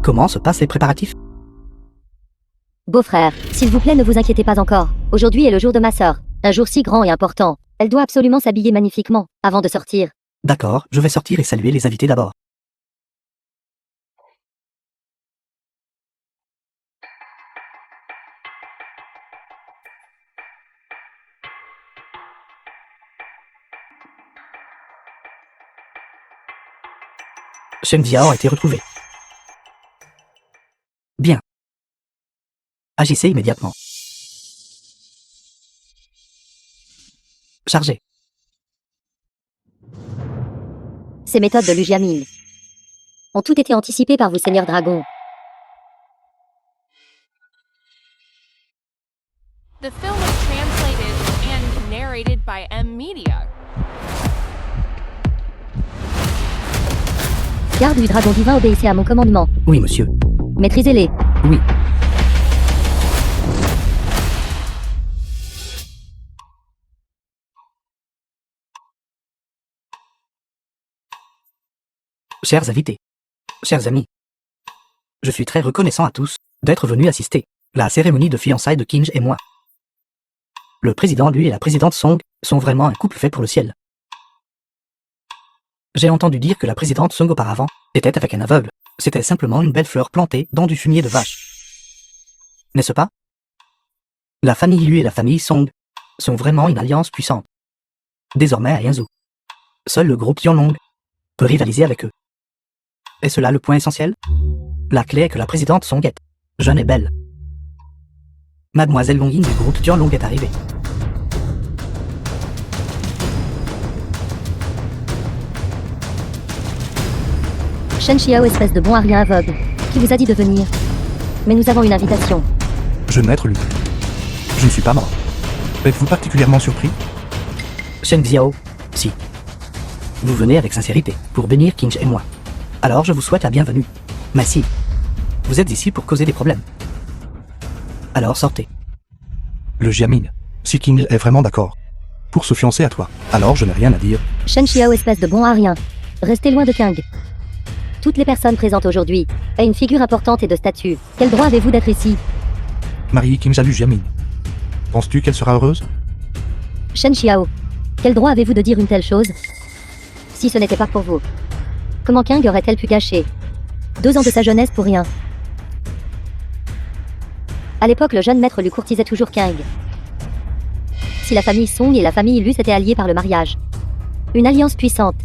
Comment se passent les préparatifs? Beau-frère, s'il vous plaît ne vous inquiétez pas encore. Aujourd'hui est le jour de ma sœur. Un jour si grand et important. Elle doit absolument s'habiller magnifiquement, avant de sortir. D'accord, je vais sortir et saluer les invités d'abord. Shen Jiao a été retrouvé. Bien. Agissez immédiatement. Chargez. Ces méthodes de Lu Jiamin ont toutes été anticipées par vous, Seigneur Dragon. The film was translated and narrated by M Media. Garde du dragon divin, obéissez à mon commandement. Oui, monsieur. Maîtrisez-les. Oui. Chers invités, chers amis, je suis très reconnaissant à tous d'être venus assister la cérémonie de fiançailles de Kinj et moi. Le président, lui, et la présidente Song sont vraiment un couple fait pour le ciel. J'ai entendu dire que la présidente Song auparavant était avec un aveugle. C'était simplement une belle fleur plantée dans du fumier de vache. N'est-ce pas? La famille Lui et la famille Song sont vraiment une alliance puissante. Désormais à Yanzhou, seul le groupe Tianlong peut rivaliser avec eux. Est-ce là le point essentiel? La clé est que la présidente Song est jeune et belle. Mademoiselle Longying du groupe Tianlong est arrivée. Shen Xiao, espèce de bon à rien aveugle, qui vous a dit de venir. Mais nous avons une invitation. Jeune maître Lu. Je ne suis pas mort. Êtes-vous particulièrement surpris? Shen Xiao, si. Vous venez avec sincérité pour bénir Kinj et moi. Alors je vous souhaite la bienvenue. Mais si, vous êtes ici pour causer des problèmes. Alors sortez. Le Jiamin. Si King est vraiment d'accord pour se fiancer à toi, alors je n'ai rien à dire. Shen Xiao, espèce de bon à rien. Restez loin de Kang. Toutes les personnes présentes aujourd'hui ont une figure importante et de statut. Quel droit avez-vous d'être ici? Marie Kim Jalu Jiamin. Penses-tu qu'elle sera heureuse? Shen Xiao, quel droit avez-vous de dire une telle chose? Si ce n'était pas pour vous, comment Kang aurait-elle pu gâcher 2 ans de sa jeunesse pour rien? À l'époque, le jeune maître lui courtisait toujours Kang. Si la famille Song et la famille Lu s'étaient alliées par le mariage, une alliance puissante.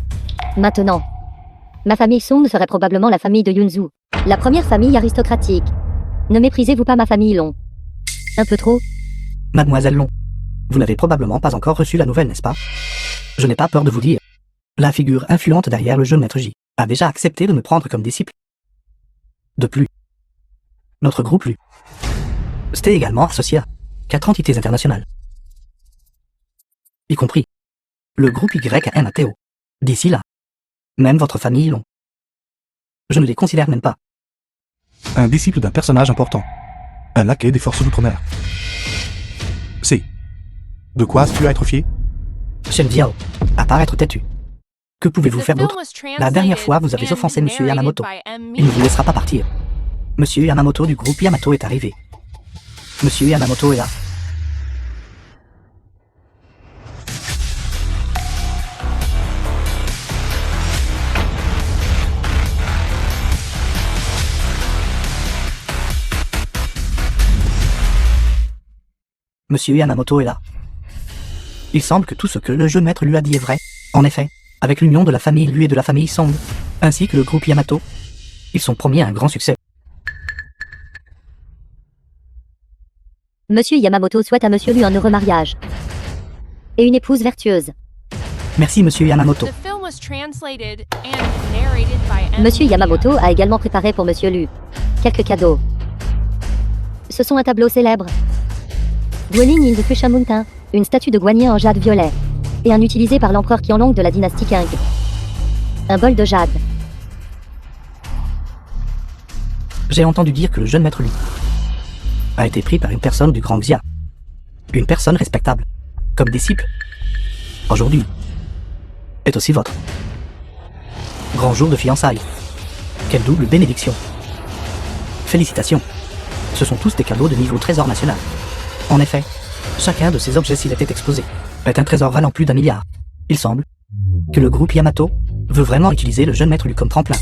Maintenant, ma famille Song serait probablement la famille de Yunzhu, la première famille aristocratique. Ne méprisez-vous pas ma famille Long? Un peu trop? Mademoiselle Long, vous n'avez probablement pas encore reçu la nouvelle, n'est-ce pas? Je n'ai pas peur de vous dire. La figure influente derrière le jeune maître J a déjà accepté de me prendre comme disciple. De plus, notre groupe Lu s'était également associé à 4 entités internationales, y compris le groupe YAMATO. D'ici là, même votre famille Long, je ne les considère même pas. Un disciple d'un personnage important. Un laquais des forces d'outre-mer. C'est. De quoi as-tu à être fier? Shen Jiao, à part être têtu, que pouvez-vous The faire film d'autre? was La dernière fois, vous avez translated offensé and Monsieur narrated Yamamoto. by M. Il ne vous laissera pas partir. Monsieur Yamamoto du groupe Yamato est arrivé. Monsieur Yamamoto est là. Monsieur Yamamoto est là. Il semble que tout ce que le jeune maître lui a dit est vrai. En effet, avec l'union de la famille Lui et de la famille Song, ainsi que le groupe Yamato, ils sont promis à un grand succès. Monsieur Yamamoto souhaite à Monsieur Lu un heureux mariage. Et une épouse vertueuse. Merci Monsieur Yamamoto. The film was translated and narrated by M. Monsieur Media. Yamamoto a également préparé pour Monsieur Lu quelques cadeaux. Ce sont un tableau célèbre, Dwelling in the Fuchsia Mountain, une statue de Guanyin en jade violet, et un utilisé par l'empereur Qianlong de la dynastie Qing. Un bol de jade. J'ai entendu dire que le jeune maître Lu a été pris par une personne du Grand Xia. Une personne respectable, comme disciple. Aujourd'hui est aussi votre grand jour de fiançailles. Quelle double bénédiction. Félicitations. Ce sont tous des cadeaux de niveau trésor national. En effet, chacun de ces objets s'il était exposé est un trésor valant plus d'1 milliard. Il semble que le groupe Yamato veut vraiment utiliser le jeune maître Lu comme tremplin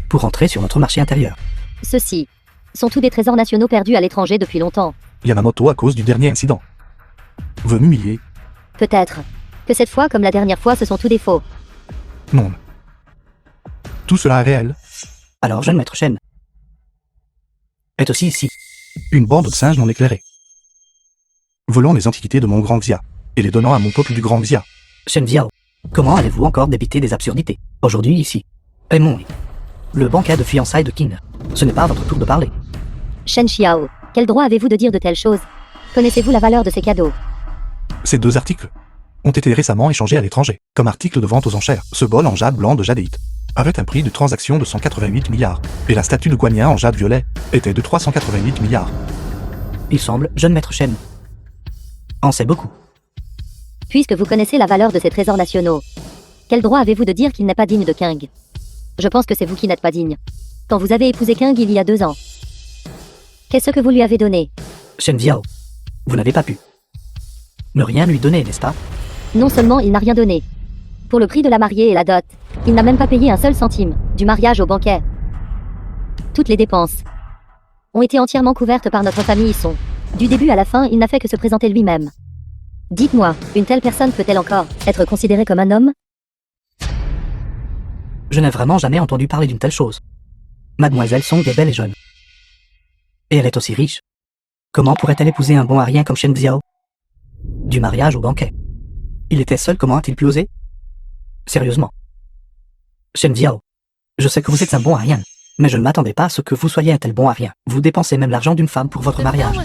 pour entrer sur notre marché intérieur. Ceux-ci sont tous des trésors nationaux perdus à l'étranger depuis longtemps. Yamamoto à cause du dernier incident. Veut m'humilier. Peut-être que cette fois, comme la dernière fois, ce sont tous des faux. Non. Tout cela est réel. Alors jeune maître Shen est aussi ici. Une bande de singes non éclairés. Volant les antiquités de mon Grand Xia et les donnant à mon peuple du Grand Xia. Shen Xiao, comment allez-vous encore débiter des absurdités aujourd'hui ici? Aimons le banquet de fiançailles de Qin. Ce n'est pas votre tour de parler. Shen Xiao, quel droit avez-vous de dire de telles choses? Connaissez-vous la valeur de ces cadeaux? Ces 2 articles ont été récemment échangés à l'étranger, comme article de vente aux enchères. Ce bol en jade blanc de jadéite avait un prix de transaction de 188 milliards, et la statue de Guanyin en jade violet était de 388 milliards. Il semble, jeune maître Shen en sait beaucoup. Puisque vous connaissez la valeur de ces trésors nationaux, quel droit avez-vous de dire qu'il n'est pas digne de King? Je pense que c'est vous qui n'êtes pas digne. Quand vous avez épousé King il y a 2 ans, qu'est-ce que vous lui avez donné? Shen Xiao, vous n'avez pas pu ne rien lui donner, n'est-ce pas? Non seulement il n'a rien donné. Pour le prix de la mariée et la dot, il n'a même pas payé un seul centime, du mariage au banquet. Toutes les dépenses ont été entièrement couvertes par notre famille Son. Du début à la fin, il n'a fait que se présenter lui-même. Dites-moi, une telle personne peut-elle encore être considérée comme un homme? Je n'ai vraiment jamais entendu parler d'une telle chose. Mademoiselle Song est belle et jeune. Et elle est aussi riche. Comment pourrait-elle épouser un bon arien comme Shen Xiao? Du mariage au banquet. Il était seul, comment a-t-il pu oser? Sérieusement. Shen Xiao, je sais que vous êtes un bon arien, mais je ne m'attendais pas à ce que vous soyez un tel bon arien. Vous dépensez même l'argent d'une femme pour votre mariage.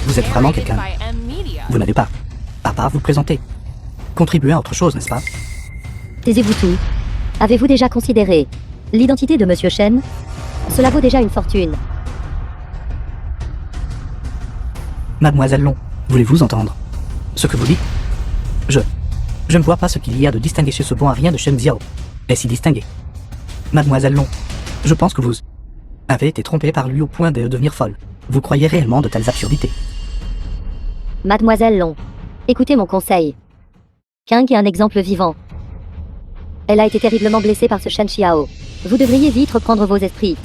Vous êtes vraiment quelqu'un. Vous n'avez pas, à part vous présenter, contribué à autre chose, n'est-ce pas? Taisez-vous tout. Avez-vous déjà considéré l'identité de Monsieur Shen? Cela vaut déjà une fortune. Mademoiselle Long, voulez-vous entendre ce que vous dites? Je ne vois pas ce qu'il y a de distingué chez ce bon arien de Shen Xiao. Est si distingué. Mademoiselle Long, je pense que vous avez été trompée par lui au point de devenir folle. Vous croyez réellement de telles absurdités? Mademoiselle Long, écoutez mon conseil. King est un exemple vivant. Elle a été terriblement blessée par ce Shen Xiao. Vous devriez vite reprendre vos esprits.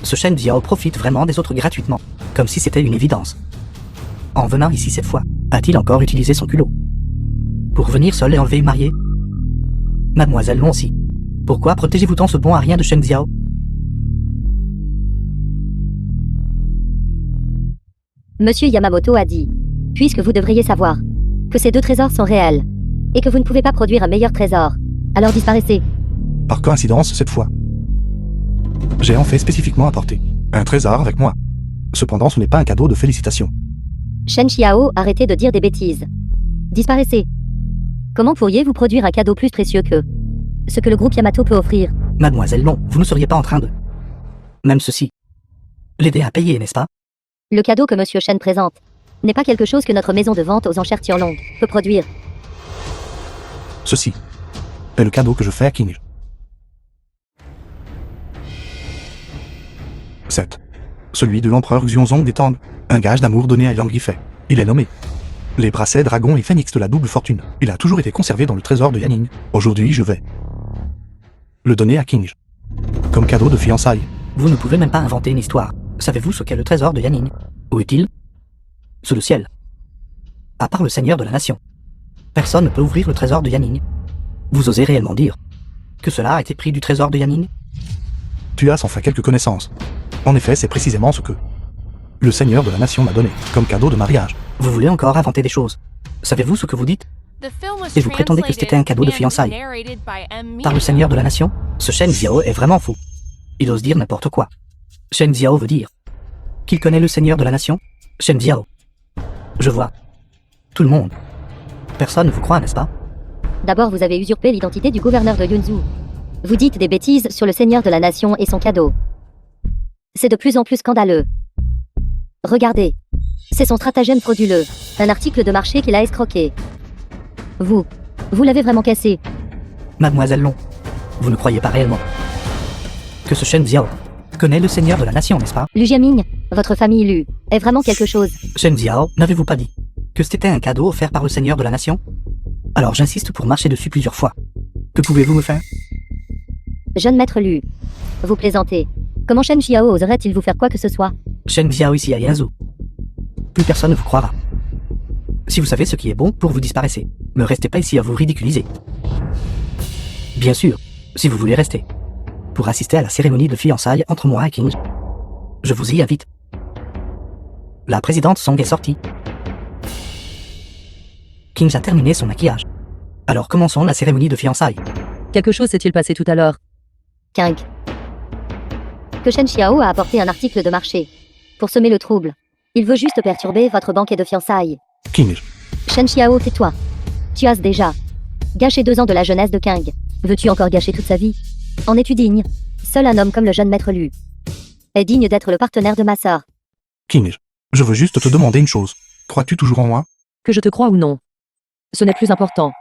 Ce Shen Xiao profite vraiment des autres gratuitement, comme si c'était une évidence. En venant ici cette fois, a-t-il encore utilisé son culot pour venir seul et enlever une mariée? Mademoiselle Long aussi. Pourquoi protégez-vous tant ce bon arien de Shen Xiao? Monsieur Yamamoto a dit, puisque vous devriez savoir, que ces 2 trésors sont réels, et que vous ne pouvez pas produire un meilleur trésor, alors disparaissez. Par coïncidence cette fois. J'ai en fait spécifiquement apporté un trésor avec moi. Cependant ce n'est pas un cadeau de félicitations. Shen Xiao, arrêtez de dire des bêtises. Disparaissez. Comment pourriez-vous produire un cadeau plus précieux que ce que le groupe Yamato peut offrir? Mademoiselle Long, vous ne seriez pas en train de même ceci l'aider à payer, n'est-ce pas? Le cadeau que Monsieur Shen présente n'est pas quelque chose que notre maison de vente aux enchères Tianlong peut produire. Ceci est le cadeau que je fais à King. 7. Celui de l'empereur Xuanzong des Tang, un gage d'amour donné à Yang Yifei. Il est nommé les bracelets dragon et phénix de la double fortune. Il a toujours été conservé dans le trésor de Yanning. Aujourd'hui je vais le donner à King comme cadeau de fiançailles. Vous ne pouvez même pas inventer une histoire. Savez-vous ce qu'est le trésor de Yanning? Où est-il? Sous le ciel. À part le seigneur de la nation. Personne ne peut ouvrir le trésor de Yanning. Vous osez réellement dire que cela a été pris du trésor de Yanning? Tu as sans fait quelques connaissances. En effet, c'est précisément ce que le seigneur de la nation m'a donné comme cadeau de mariage. Vous voulez encore inventer des choses? Savez-vous ce que vous dites? Et vous prétendez que c'était un cadeau de fiançailles par le seigneur de la nation? Ce Shen Xiao est vraiment fou. Il ose dire n'importe quoi. Shen Xiao veut dire qu'il connaît le seigneur de la nation? Shen Xiao. Je vois. Tout le monde. Personne ne vous croit, n'est-ce pas? D'abord vous avez usurpé l'identité du gouverneur de Yunzhou. Vous dites des bêtises sur le Seigneur de la Nation et son cadeau. C'est de plus en plus scandaleux. Regardez. C'est son stratagème frauduleux. Un article de marché qu'il a escroqué. Vous l'avez vraiment cassé. Mademoiselle Long, vous ne croyez pas réellement que ce Shen Xiao connaît le Seigneur de la Nation, n'est-ce pas? Lu Jiaming, votre famille Lu, est vraiment quelque chose. Shen Xiao, n'avez-vous pas dit que c'était un cadeau offert par le Seigneur de la Nation? Alors j'insiste pour marcher dessus plusieurs fois. Que pouvez-vous me faire? Jeune maître Lu. Vous plaisantez. Comment Shen Xiao oserait-il vous faire quoi que ce soit? Shen Xiao ici à Yanzhou. Plus personne ne vous croira. Si vous savez ce qui est bon pour vous disparaissez. Ne restez pas ici à vous ridiculiser. Bien sûr, si vous voulez rester. Pour assister à la cérémonie de fiançailles entre moi et King. Je vous y invite. La présidente Song est sortie. King a terminé son maquillage. Alors commençons la cérémonie de fiançailles. Quelque chose s'est-il passé tout à l'heure? King. Que Shen Xiao a apporté un article de marché. Pour semer le trouble. Il veut juste perturber votre banquet de fiançailles. King. Shen Xiao, tais-toi. Tu as déjà gâché 2 ans de la jeunesse de King. Veux-tu encore gâcher toute sa vie? En es-tu digne? Seul un homme comme le jeune maître Lu est digne d'être le partenaire de ma sœur. King. Je veux juste te demander une chose. Crois-tu toujours en moi? Que je te croie ou non? Ce n'est plus important.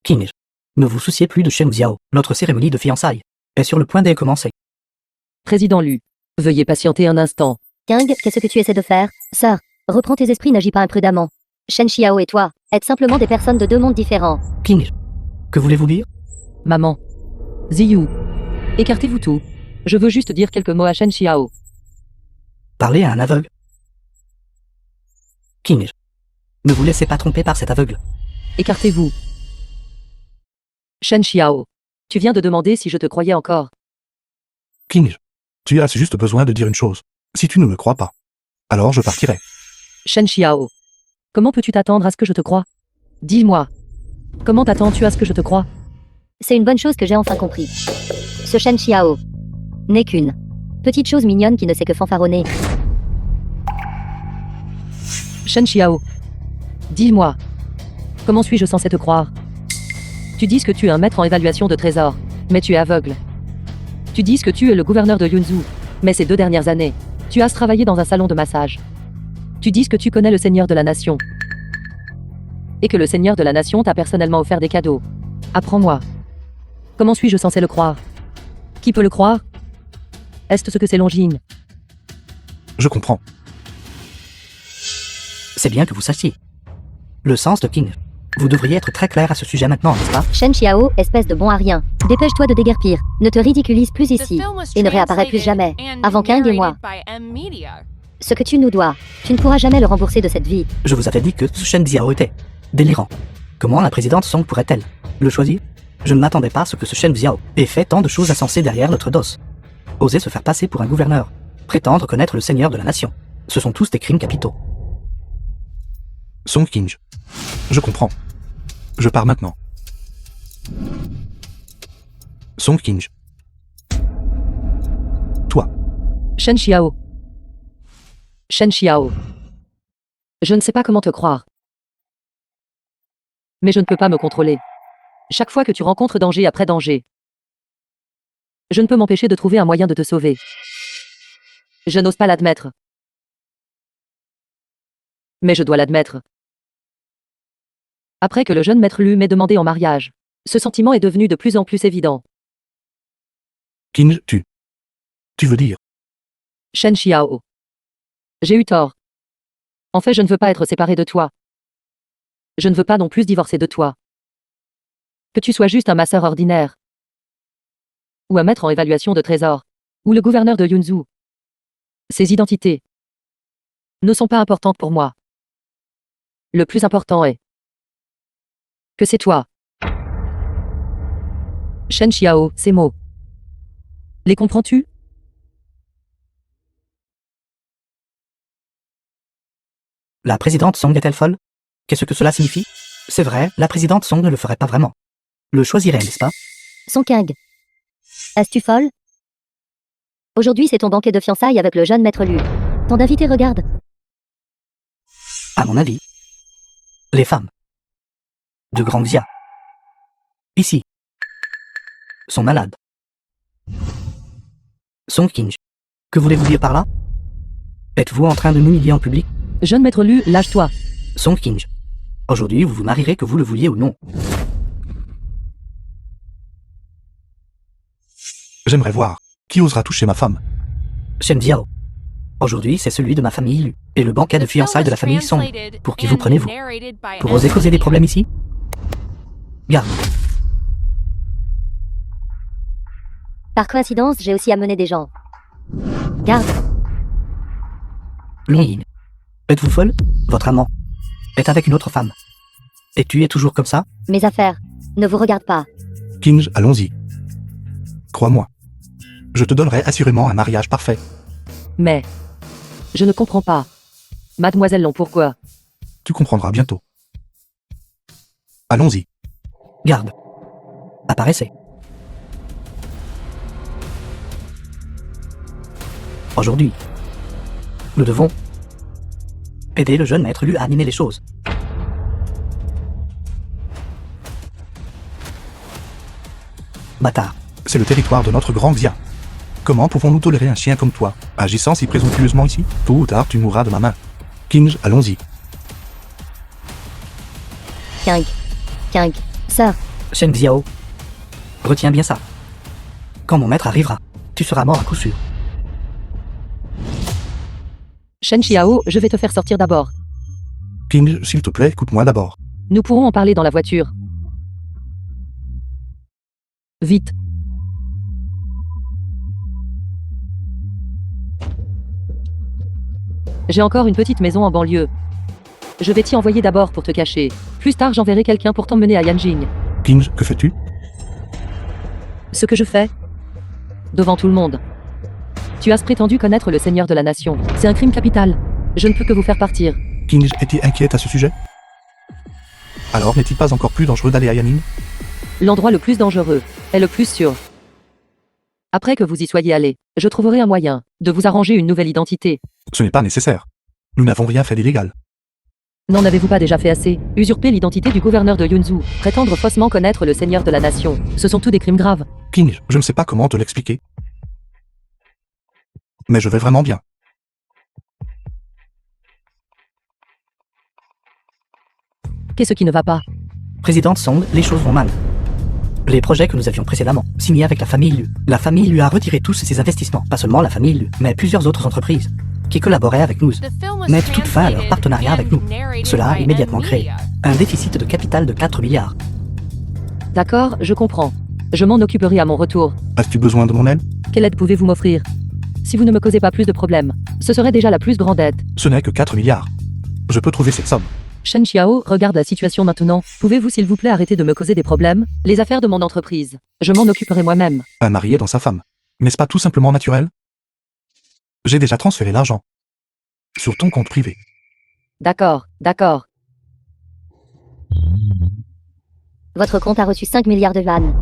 King. Ne vous souciez plus de Shen Xiao. Notre cérémonie de fiançailles est sur le point de commencer. Président Lu, veuillez patienter un instant. King, qu'est-ce que tu essaies de faire? Sœur, reprends tes esprits, n'agis pas imprudemment. Shen Xiao et toi êtes simplement des personnes de 2 mondes différents. King. Que voulez-vous dire? Maman. Ziyu. Écartez-vous tout. Je veux juste dire quelques mots à Shen Xiao. Parler à un aveugle. King. Ne vous laissez pas tromper par cet aveugle. Écartez-vous. Shen Xiao. Tu viens de demander si je te croyais encore. King. Tu as juste besoin de dire une chose. Si tu ne me crois pas, alors je partirai. Shen Xiao. Comment peux-tu t'attendre à ce que je te croie? Dis-moi. Comment t'attends-tu à ce que je te croie? C'est une bonne chose que j'ai enfin compris. Ce Shen Xiao n'est qu'une petite chose mignonne qui ne sait que fanfaronner. Shen Xiao. Dis-moi. Comment suis-je censé te croire? Tu dis que tu es un maître en évaluation de trésors, mais tu es aveugle. Tu dis que tu es le gouverneur de Yunzhou, mais ces 2 dernières années, tu as travaillé dans un salon de massage. Tu dis que tu connais le Seigneur de la Nation. Et que le Seigneur de la Nation t'a personnellement offert des cadeaux. Apprends-moi. Comment suis-je censé le croire? Qui peut le croire? Est-ce ce que c'est Longines? Je comprends. C'est bien que vous sachiez le sens de King. Vous devriez être très clair à ce sujet maintenant, n'est-ce pas? Shen Xiao, espèce de bon à rien. Dépêche-toi de déguerpir. Ne te ridiculise plus The ici. film was Et ne réapparaît plus jamais. translated and Avant King et moi. narrated by M Media. Ce que tu nous dois, tu ne pourras jamais le rembourser de cette vie. Je vous avais dit que ce Shen Xiao était délirant. Comment la présidente Song pourrait-elle le choisir? Je ne m'attendais pas à ce que ce Shen Xiao ait fait tant de choses insensées derrière notre dos. Oser se faire passer pour un gouverneur. Prétendre connaître le Seigneur de la Nation. Ce sont tous des crimes capitaux. Song King. Je comprends. Je pars maintenant. Song King. Toi. Shen Xiao. Shen Xiao. Je ne sais pas comment te croire. Mais je ne peux pas me contrôler. Chaque fois que tu rencontres danger après danger, je ne peux m'empêcher de trouver un moyen de te sauver. Je n'ose pas l'admettre. Mais je dois l'admettre. Après que le jeune maître Lu m'ait demandé en mariage, ce sentiment est devenu de plus en plus évident. King, tu veux dire? Shen Xiao. J'ai eu tort. En fait, je ne veux pas être séparé de toi. Je ne veux pas non plus divorcer de toi. Que tu sois juste un masseur ordinaire. Ou un maître en évaluation de trésors. Ou le gouverneur de Yunzhou. Ces identités ne sont pas importantes pour moi. Le plus important est que c'est toi. Shen Xiao, ces mots. Les comprends-tu? La présidente Song est-elle folle? Qu'est-ce que cela signifie? C'est vrai, la présidente Song ne le ferait pas vraiment. Le choisirait, n'est-ce pas? Son King. Est-ce-tu folle? Aujourd'hui, c'est ton banquet de fiançailles avec le jeune maître Lu. Ton invité regarde. À mon avis, les femmes de Grand Xia, ici, sont malades. Song Kinj. Que voulez-vous dire par là? Êtes-vous en train de m'humilier en public? Jeune maître Lu, lâche-toi. Song Kinj. Aujourd'hui, vous vous marierez que vous le vouliez ou non. J'aimerais voir. Qui osera toucher ma femme? Shen Jiao. Aujourd'hui, c'est celui de ma famille Lu. Et le banquet de The film fiançailles de la was famille Song. translated Pour qui vous and prenez-vous? narrated by Pour oser causer des problèmes ici? Garde. Par coïncidence, j'ai aussi amené des gens. Garde. Long Yin. Êtes-vous folle? Votre amant est avec une autre femme. Et tu es toujours comme ça? Mes affaires ne vous regardent pas. Kinj, allons-y. Crois-moi. Je te donnerai assurément un mariage parfait. Mais. Je ne comprends pas. Mademoiselle Long, pourquoi? Tu comprendras bientôt. Allons-y. Garde. Apparaissez. Aujourd'hui, nous devons aider le jeune maître Lu à animer les choses. Bâtard. C'est le territoire de notre grand Xia. Comment pouvons-nous tolérer un chien comme toi, agissant si présomptueusement ici? Tôt ou tard, tu mourras de ma main. Kinj, allons-y. King. Sœur. Shen Xiao. Retiens bien ça. Quand mon maître arrivera, tu seras mort à coup sûr. Shen Xiao, je vais te faire sortir d'abord. Kinj, s'il te plaît, écoute-moi d'abord. Nous pourrons en parler dans la voiture. Vite. J'ai encore une petite maison en banlieue. Je vais t'y envoyer d'abord pour te cacher. Plus tard, j'enverrai quelqu'un pour t'emmener à Yanjing. Kinj, que fais-tu? Ce que je fais devant tout le monde. Tu as prétendu connaître le seigneur de la nation. C'est un crime capital. Je ne peux que vous faire partir. Kinj, es-tu inquiète à ce sujet? Alors n'est-il pas encore plus dangereux d'aller à Yanin? L'endroit le plus dangereux est le plus sûr. Après que vous y soyez allé, je trouverai un moyen de vous arranger une nouvelle identité. Ce n'est pas nécessaire. Nous n'avons rien fait d'illégal. N'en avez-vous pas déjà fait assez? Usurper l'identité du gouverneur de Yunzhou, prétendre faussement connaître le seigneur de la nation, ce sont tous des crimes graves. Kinj, je ne sais pas comment te l'expliquer. Mais je vais vraiment bien. Qu'est-ce qui ne va pas? Présidente Song, les choses vont mal. Les projets que nous avions précédemment signés avec la famille Lu. La famille Lu a retiré tous ses investissements. Pas seulement la famille Lu, mais plusieurs autres entreprises qui collaboraient avec nous. The film was Mettent toute fin à leur translated partenariat avec and nous. narrated Cela a by immédiatement M. créé Media. un déficit de capital de 4 milliards. D'accord, je comprends. Je m'en occuperai à mon retour. As-tu besoin de mon aide? Quelle aide pouvez-vous m'offrir? Si vous ne me causez pas plus de problèmes, ce serait déjà la plus grande aide. Ce n'est que 4 milliards. Je peux trouver cette somme. Shen Xiao, regarde la situation maintenant. Pouvez-vous s'il vous plaît arrêter de me causer des problèmes? Les affaires de mon entreprise. Je m'en occuperai moi-même. Un marié dans sa femme. N'est-ce pas tout simplement naturel? J'ai déjà transféré l'argent. Sur ton compte privé. D'accord. Votre compte a reçu 5 milliards de yuan.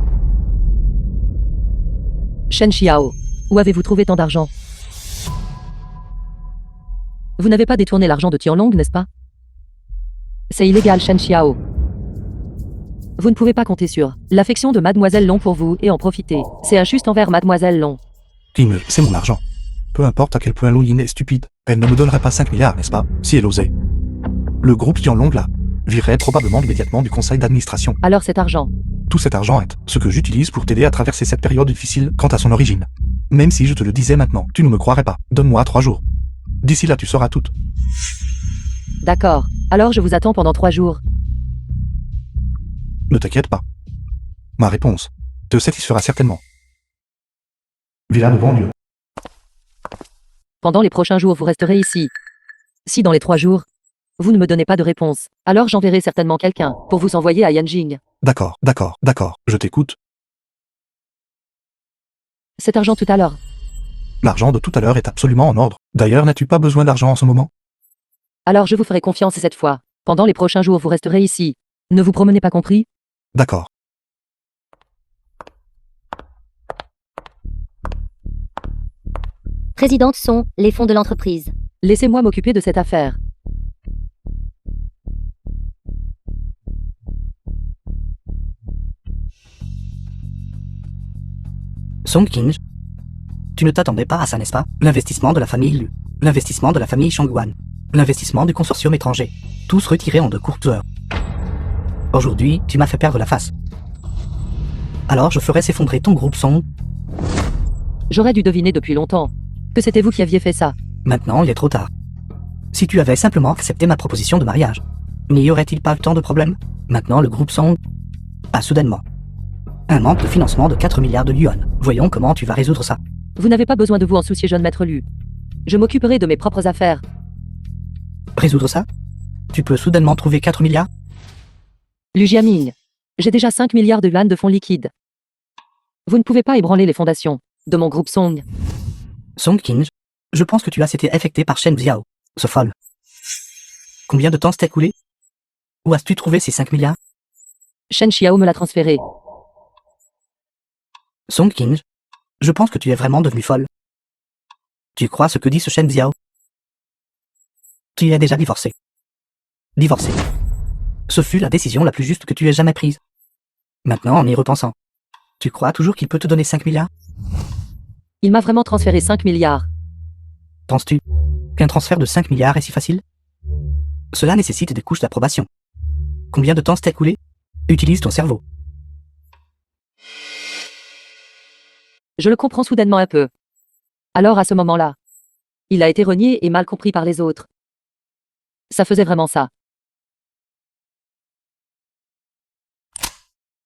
Shen Xiao, où avez-vous trouvé tant d'argent? Vous n'avez pas détourné l'argent de Tianlong, n'est-ce pas? C'est illégal, Shen Xiao. Vous ne pouvez pas compter sur l'affection de Mademoiselle Long pour vous et en profiter. C'est injuste envers Mademoiselle Long. Kinj, c'est mon argent. Peu importe à quel point Lu Yin est stupide, elle ne me donnerait pas 5 milliards, n'est-ce pas? Si elle osait. Le groupe Tianlong là virerait probablement immédiatement du conseil d'administration. Alors cet argent, Tout cet argent est ce que j'utilise pour t'aider à traverser cette période difficile quant à son origine. Même si je te le disais maintenant, tu ne me croirais pas. Donne-moi 3 jours. D'ici là, tu sauras tout. d'accord. Alors je vous attends pendant 3 jours. Ne t'inquiète pas. Ma réponse te satisfera certainement. Villa de bon Dieu. Pendant les prochains jours, vous resterez ici. Si dans les 3 jours, vous ne me donnez pas de réponse, alors j'enverrai certainement quelqu'un pour vous envoyer à Yanjing. D'accord, je t'écoute. Cet argent tout à l'heure. L'argent de tout à l'heure est absolument en ordre. D'ailleurs, n'as-tu pas besoin d'argent en ce moment? Alors je vous ferai confiance cette fois. Pendant les prochains jours, vous resterez ici. Ne vous promenez pas, compris? D'accord. Présidente sont les fonds de l'entreprise. Laissez-moi m'occuper de cette affaire. Song King, tu ne t'attendais pas à ça, n'est-ce pas? L'investissement de la famille Lu, l'investissement de la famille Shangguan, l'investissement du consortium étranger, tous retirés en de courtes heures. Aujourd'hui, tu m'as fait perdre la face. Alors je ferai s'effondrer ton groupe Song. J'aurais dû deviner depuis longtemps que c'était vous qui aviez fait ça. Maintenant, il est trop tard. Si tu avais simplement accepté ma proposition de mariage, n'y aurait-il pas eu tant de problèmes? Maintenant, le groupe Song a soudainement un manque de financement de 4 milliards de yuan. Voyons comment tu vas résoudre ça. Vous n'avez pas besoin de vous en soucier, jeune maître Lu. Je m'occuperai de mes propres affaires. Résoudre ça? Tu peux soudainement trouver 4 milliards? Lu Jiaming, j'ai déjà 5 milliards de yuan de fonds liquides. Vous ne pouvez pas ébranler les fondations de mon groupe Song. Song King, je pense que tu as été affecté par Shen Xiao. Ce folle. Combien de temps s'est écoulé? Où as-tu trouvé ces 5 milliards? Shen Xiao me l'a transféré. Song King, je pense que tu es vraiment devenu folle. Tu crois ce que dit ce Shen Xiao? Tu es déjà divorcé. Divorcé. Ce fut la décision la plus juste que tu aies jamais prise. Maintenant, en y repensant, tu crois toujours qu'il peut te donner 5 milliards? Il m'a vraiment transféré 5 milliards. Penses-tu qu'un transfert de 5 milliards est si facile? Cela nécessite des couches d'approbation. Combien de temps s'est écoulé? Utilise ton cerveau. Je le comprends soudainement un peu. Alors à ce moment-là, il a été renié et mal compris par les autres. Ça faisait vraiment ça.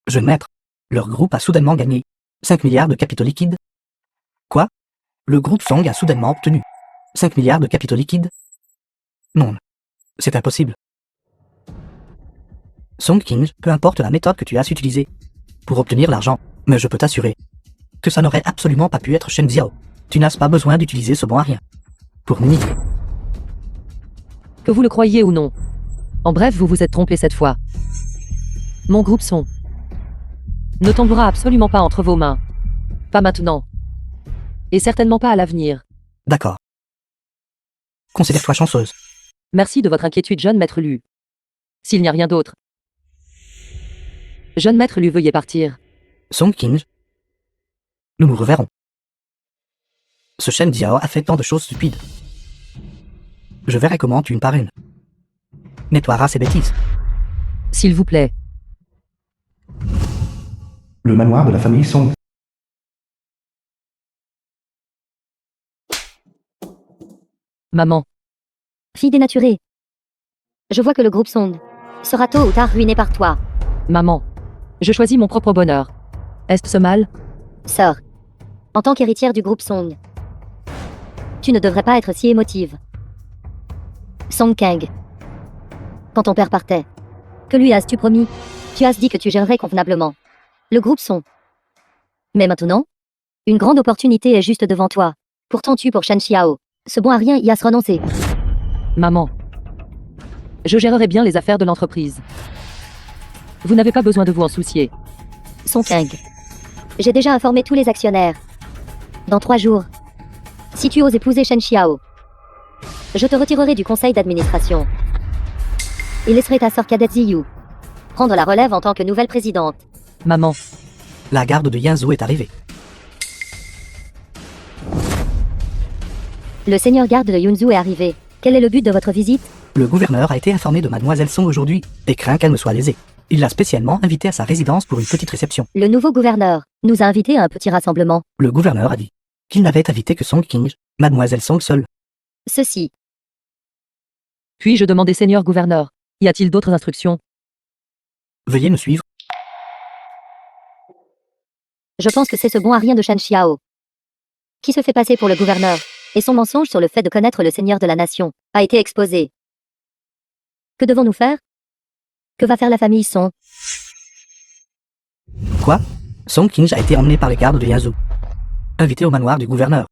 Jeune maître, leur groupe a soudainement gagné 5 milliards de capitaux liquides. Quoi? Le groupe Song a soudainement obtenu 5 milliards de capitaux liquides? Non. C'est impossible. Song King, peu importe la méthode que tu as utilisée pour obtenir l'argent, mais je peux t'assurer que ça n'aurait absolument pas pu être Shen Xiao. Tu n'as pas besoin d'utiliser ce bon à rien pour m'humilier. Que vous le croyiez ou non. En bref, vous vous êtes trompé cette fois. Mon groupe Song ne tombera absolument pas entre vos mains. Pas maintenant. Et certainement pas à l'avenir. D'accord. Considère-toi chanceuse. Merci de votre inquiétude, jeune maître Lu. S'il n'y a rien d'autre. Jeune maître Lu, veuillez partir. Song King, nous nous reverrons. Ce Shen Xiao a fait tant de choses stupides. Je verrai comment tu une par une nettoieras ces bêtises. S'il vous plaît. Le manoir de la famille Song. Maman. Fille dénaturée. Je vois que le groupe Song sera tôt ou tard ruiné par toi. Maman. Je choisis mon propre bonheur. Est-ce mal? Sœur. En tant qu'héritière du groupe Song, tu ne devrais pas être si émotive. Song Kang. Quand ton père partait, que lui as-tu promis? Tu as dit que tu gérerais convenablement le groupe Song. Mais maintenant, une grande opportunité est juste devant toi. Pourtant tu pour Shen Xiao. Ce bon à rien y a se renoncer. Maman. Je gérerai bien les affaires de l'entreprise. Vous n'avez pas besoin de vous en soucier. Song Kang. J'ai déjà informé tous les actionnaires. Dans 3 jours, si tu oses épouser Shen Xiao, je te retirerai du conseil d'administration et laisserai ta sœur cadette Ziyu prendre la relève en tant que nouvelle présidente. Maman. La garde de Yanzhou est arrivée. Le seigneur garde de Yunzhou est arrivé. Quel est le but de votre visite? Le gouverneur a été informé de Mademoiselle Song aujourd'hui et craint qu'elle ne soit lésée. Il l'a spécialement invitée à sa résidence pour une petite réception. Le nouveau gouverneur nous a invités à un petit rassemblement. Le gouverneur a dit qu'il n'avait invité que Song King, Mademoiselle Song seule. Ceci. Puis-je demander, seigneur gouverneur, y a-t-il d'autres instructions? Veuillez me suivre. Je pense que c'est ce bon à rien de Shen Xiao qui se fait passer pour le gouverneur, et son mensonge sur le fait de connaître le seigneur de la nation a été exposé. Que devons-nous faire? Que va faire la famille Song? Quoi? Song King a été emmené par les gardes de Yanzhou, invité au manoir du gouverneur.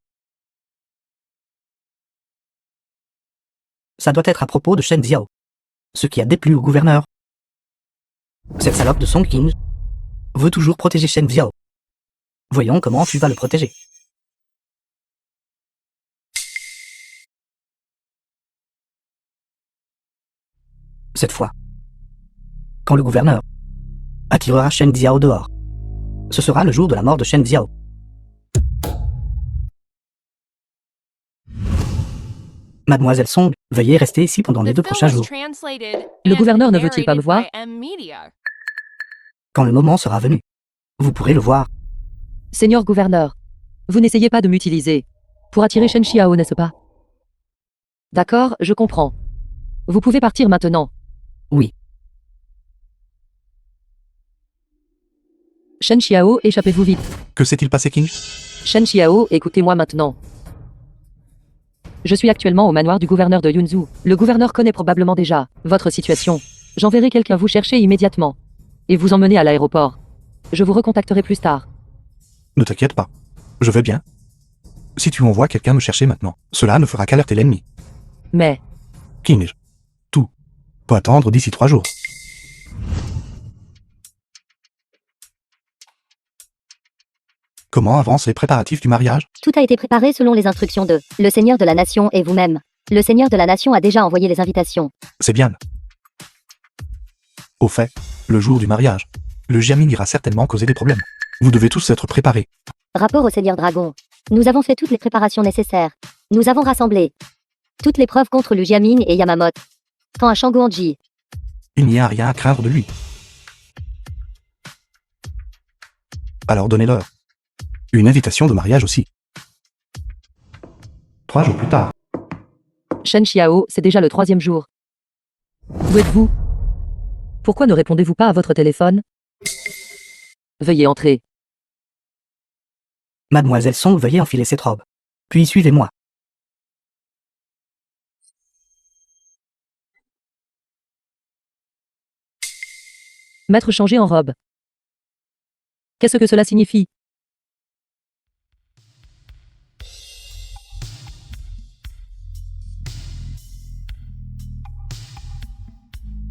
Ça doit être à propos de Shen Xiao, ce qui a déplu au gouverneur. Cette salope de Song King veut toujours protéger Shen Xiao. Voyons comment tu vas le protéger. Cette fois, quand le gouverneur attirera Shen Xiao dehors, ce sera le jour de la mort de Shen Xiao. Mademoiselle Song, veuillez rester ici pendant les The 2 film prochains was jours. translated Le and gouverneur ne veut-il pas me narrated voir? by M-Media. Quand le moment sera venu, vous pourrez le voir. Seigneur gouverneur, vous n'essayez pas de m'utiliser pour attirer Shen Xiao, n'est-ce pas? D'accord, je comprends. Vous pouvez partir maintenant. Oui. Shen Xiao, échappez-vous vite. Que s'est-il passé, King? Shen Xiao, écoutez-moi maintenant. Je suis actuellement au manoir du gouverneur de Yunzhou. Le gouverneur connaît probablement déjà votre situation. J'enverrai quelqu'un vous chercher immédiatement et vous emmener à l'aéroport. Je vous recontacterai plus tard. Ne t'inquiète pas. Je vais bien. Si tu envoies quelqu'un me chercher maintenant, cela ne fera qu'alerter l'ennemi. Mais, King, tout peut attendre d'ici 3 jours. Comment avancent les préparatifs du mariage? Tout a été préparé selon les instructions de le Seigneur de la Nation et vous-même. Le Seigneur de la Nation a déjà envoyé les invitations. C'est bien. Au fait, le jour du mariage, le Jiamin ira certainement causer des problèmes. Vous devez tous être préparés. Rapport au Seigneur Dragon. Nous avons fait toutes les préparations nécessaires. Nous avons rassemblé toutes les preuves contre Lu Jiamin et Yamamoto. Quant à Shangguanji, Il n'y a rien à craindre de lui. Alors donnez-leur une invitation de mariage aussi. 3 jours plus tard. Shen Xiao, c'est déjà le 3e jour. Où êtes-vous? Pourquoi ne répondez-vous pas à votre téléphone? Veuillez entrer. Mademoiselle Song, veuillez enfiler cette robe. Puis suivez-moi. M'être changé en robe. Qu'est-ce que cela signifie?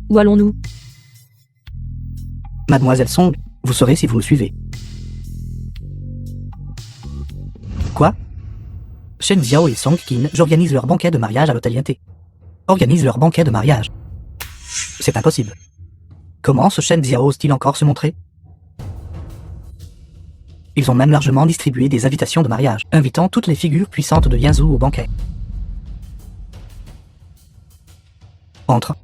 Où allons-nous? Mademoiselle Song, vous saurez si vous me suivez. Quoi? Shen Xiao et Song Qin organisent leur banquet de mariage à l'hôtel Yinté. Organisent leur banquet de mariage. C'est impossible. Comment ce Shen Xiao ose-t-il encore se montrer? Ils ont même largement distribué des invitations de mariage, invitant toutes les figures puissantes de Yinzhou au banquet. Entre.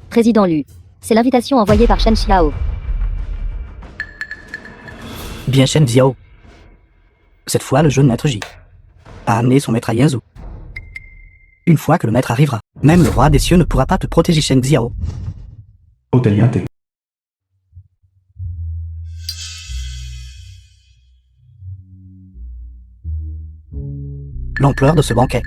Président Lu. C'est l'invitation envoyée par Shen Xiao. Bien Shen Xiao. Cette fois, le jeune maître J a amené son maître à Yinzhou. Une fois que le maître arrivera, même le roi des cieux ne pourra pas te protéger Shen Xiao. Hôtel Yinté. L'ampleur de ce banquet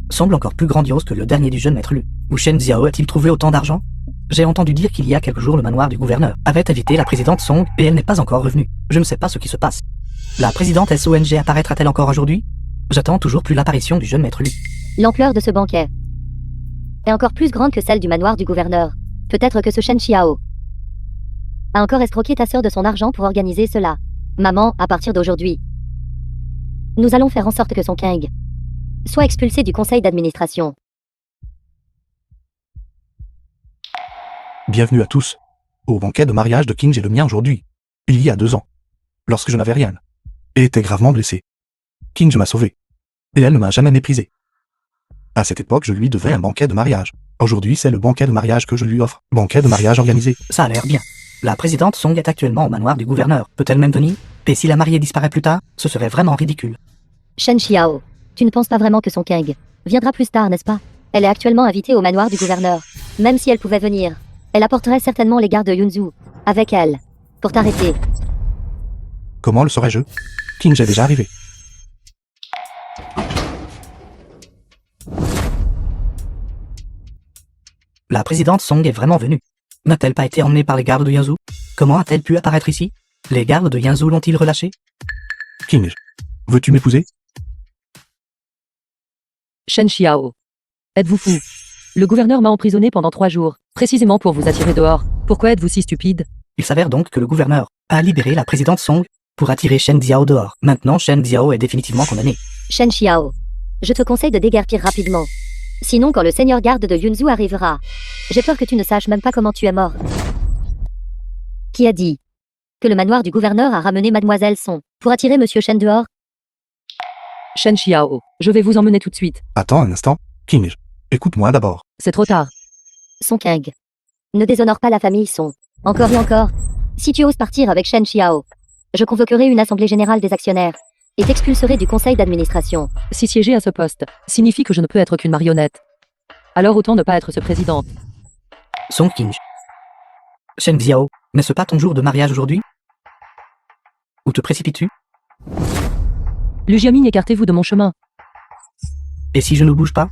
semble encore plus grandiose que le dernier du jeune maître Lu. Où Shen Xiao a-t-il trouvé autant d'argent? J'ai entendu dire qu'il y a quelques jours le manoir du gouverneur avait invité la présidente Song et elle n'est pas encore revenue. Je ne sais pas ce qui se passe. La présidente SONG apparaîtra-t-elle encore aujourd'hui? J'attends toujours plus l'apparition du jeune maître Lu. L'ampleur de ce banquet est encore plus grande que celle du manoir du gouverneur. Peut-être que ce Shen Xiao a encore escroqué ta sœur de son argent pour organiser cela. Maman, à partir d'aujourd'hui, nous allons faire en sorte que son King soit expulsé du conseil d'administration. Bienvenue à tous. Au banquet de mariage de King et le mien aujourd'hui. Il y a 2 ans. Lorsque je n'avais rien. Et était gravement blessé. King m'a sauvé. Et elle ne m'a jamais méprisé. À cette époque, je lui devais un banquet de mariage. Aujourd'hui, c'est le banquet de mariage que je lui offre. Banquet de mariage organisé. Ça a l'air bien. La présidente Song est actuellement au manoir du gouverneur. Peut-elle même venir? Et si la mariée disparaît plus tard, ce serait vraiment ridicule. Shen Xiao, tu ne penses pas vraiment que son King viendra plus tard, n'est-ce pas? Elle est actuellement invitée au manoir du gouverneur. Même si elle pouvait venir, elle apporterait certainement les gardes de Yunzhou avec elle pour t'arrêter. Comment le saurais-je? King est déjà arrivé. La présidente Song est vraiment venue. N'a-t-elle pas été emmenée par les gardes de Yinzhou? Comment a-t-elle pu apparaître ici? Les gardes de Yinzhou l'ont-ils relâchée? King, veux-tu m'épouser? Shen Xiao. Êtes-vous fou? Le gouverneur m'a emprisonné pendant 3 jours, précisément pour vous attirer dehors. Pourquoi êtes-vous si stupide? Il s'avère donc que le gouverneur a libéré la présidente Song pour attirer Shen Xiao dehors. Maintenant, Shen Xiao est définitivement condamné. Shen Xiao, je te conseille de déguerpir rapidement. Sinon, quand le seigneur garde de Yunzhou arrivera, j'ai peur que tu ne saches même pas comment tu es mort. Qui a dit que le manoir du gouverneur a ramené Mademoiselle Song pour attirer Monsieur Shen dehors? Shen Xiao, je vais vous emmener tout de suite. Attends un instant. King, écoute-moi d'abord. C'est trop tard. Song Kang. Ne déshonore pas la famille Song. Encore et encore. Si tu oses partir avec Shen Xiao, je convoquerai une assemblée générale des actionnaires et t'expulserai du conseil d'administration. Si siéger à ce poste signifie que je ne peux être qu'une marionnette, alors autant ne pas être ce président. Song King. Shen Xiao, n'est-ce pas ton jour de mariage aujourd'hui? Où te précipites-tu? Lu Jiaming, écartez-vous de mon chemin. Et si je ne bouge pas?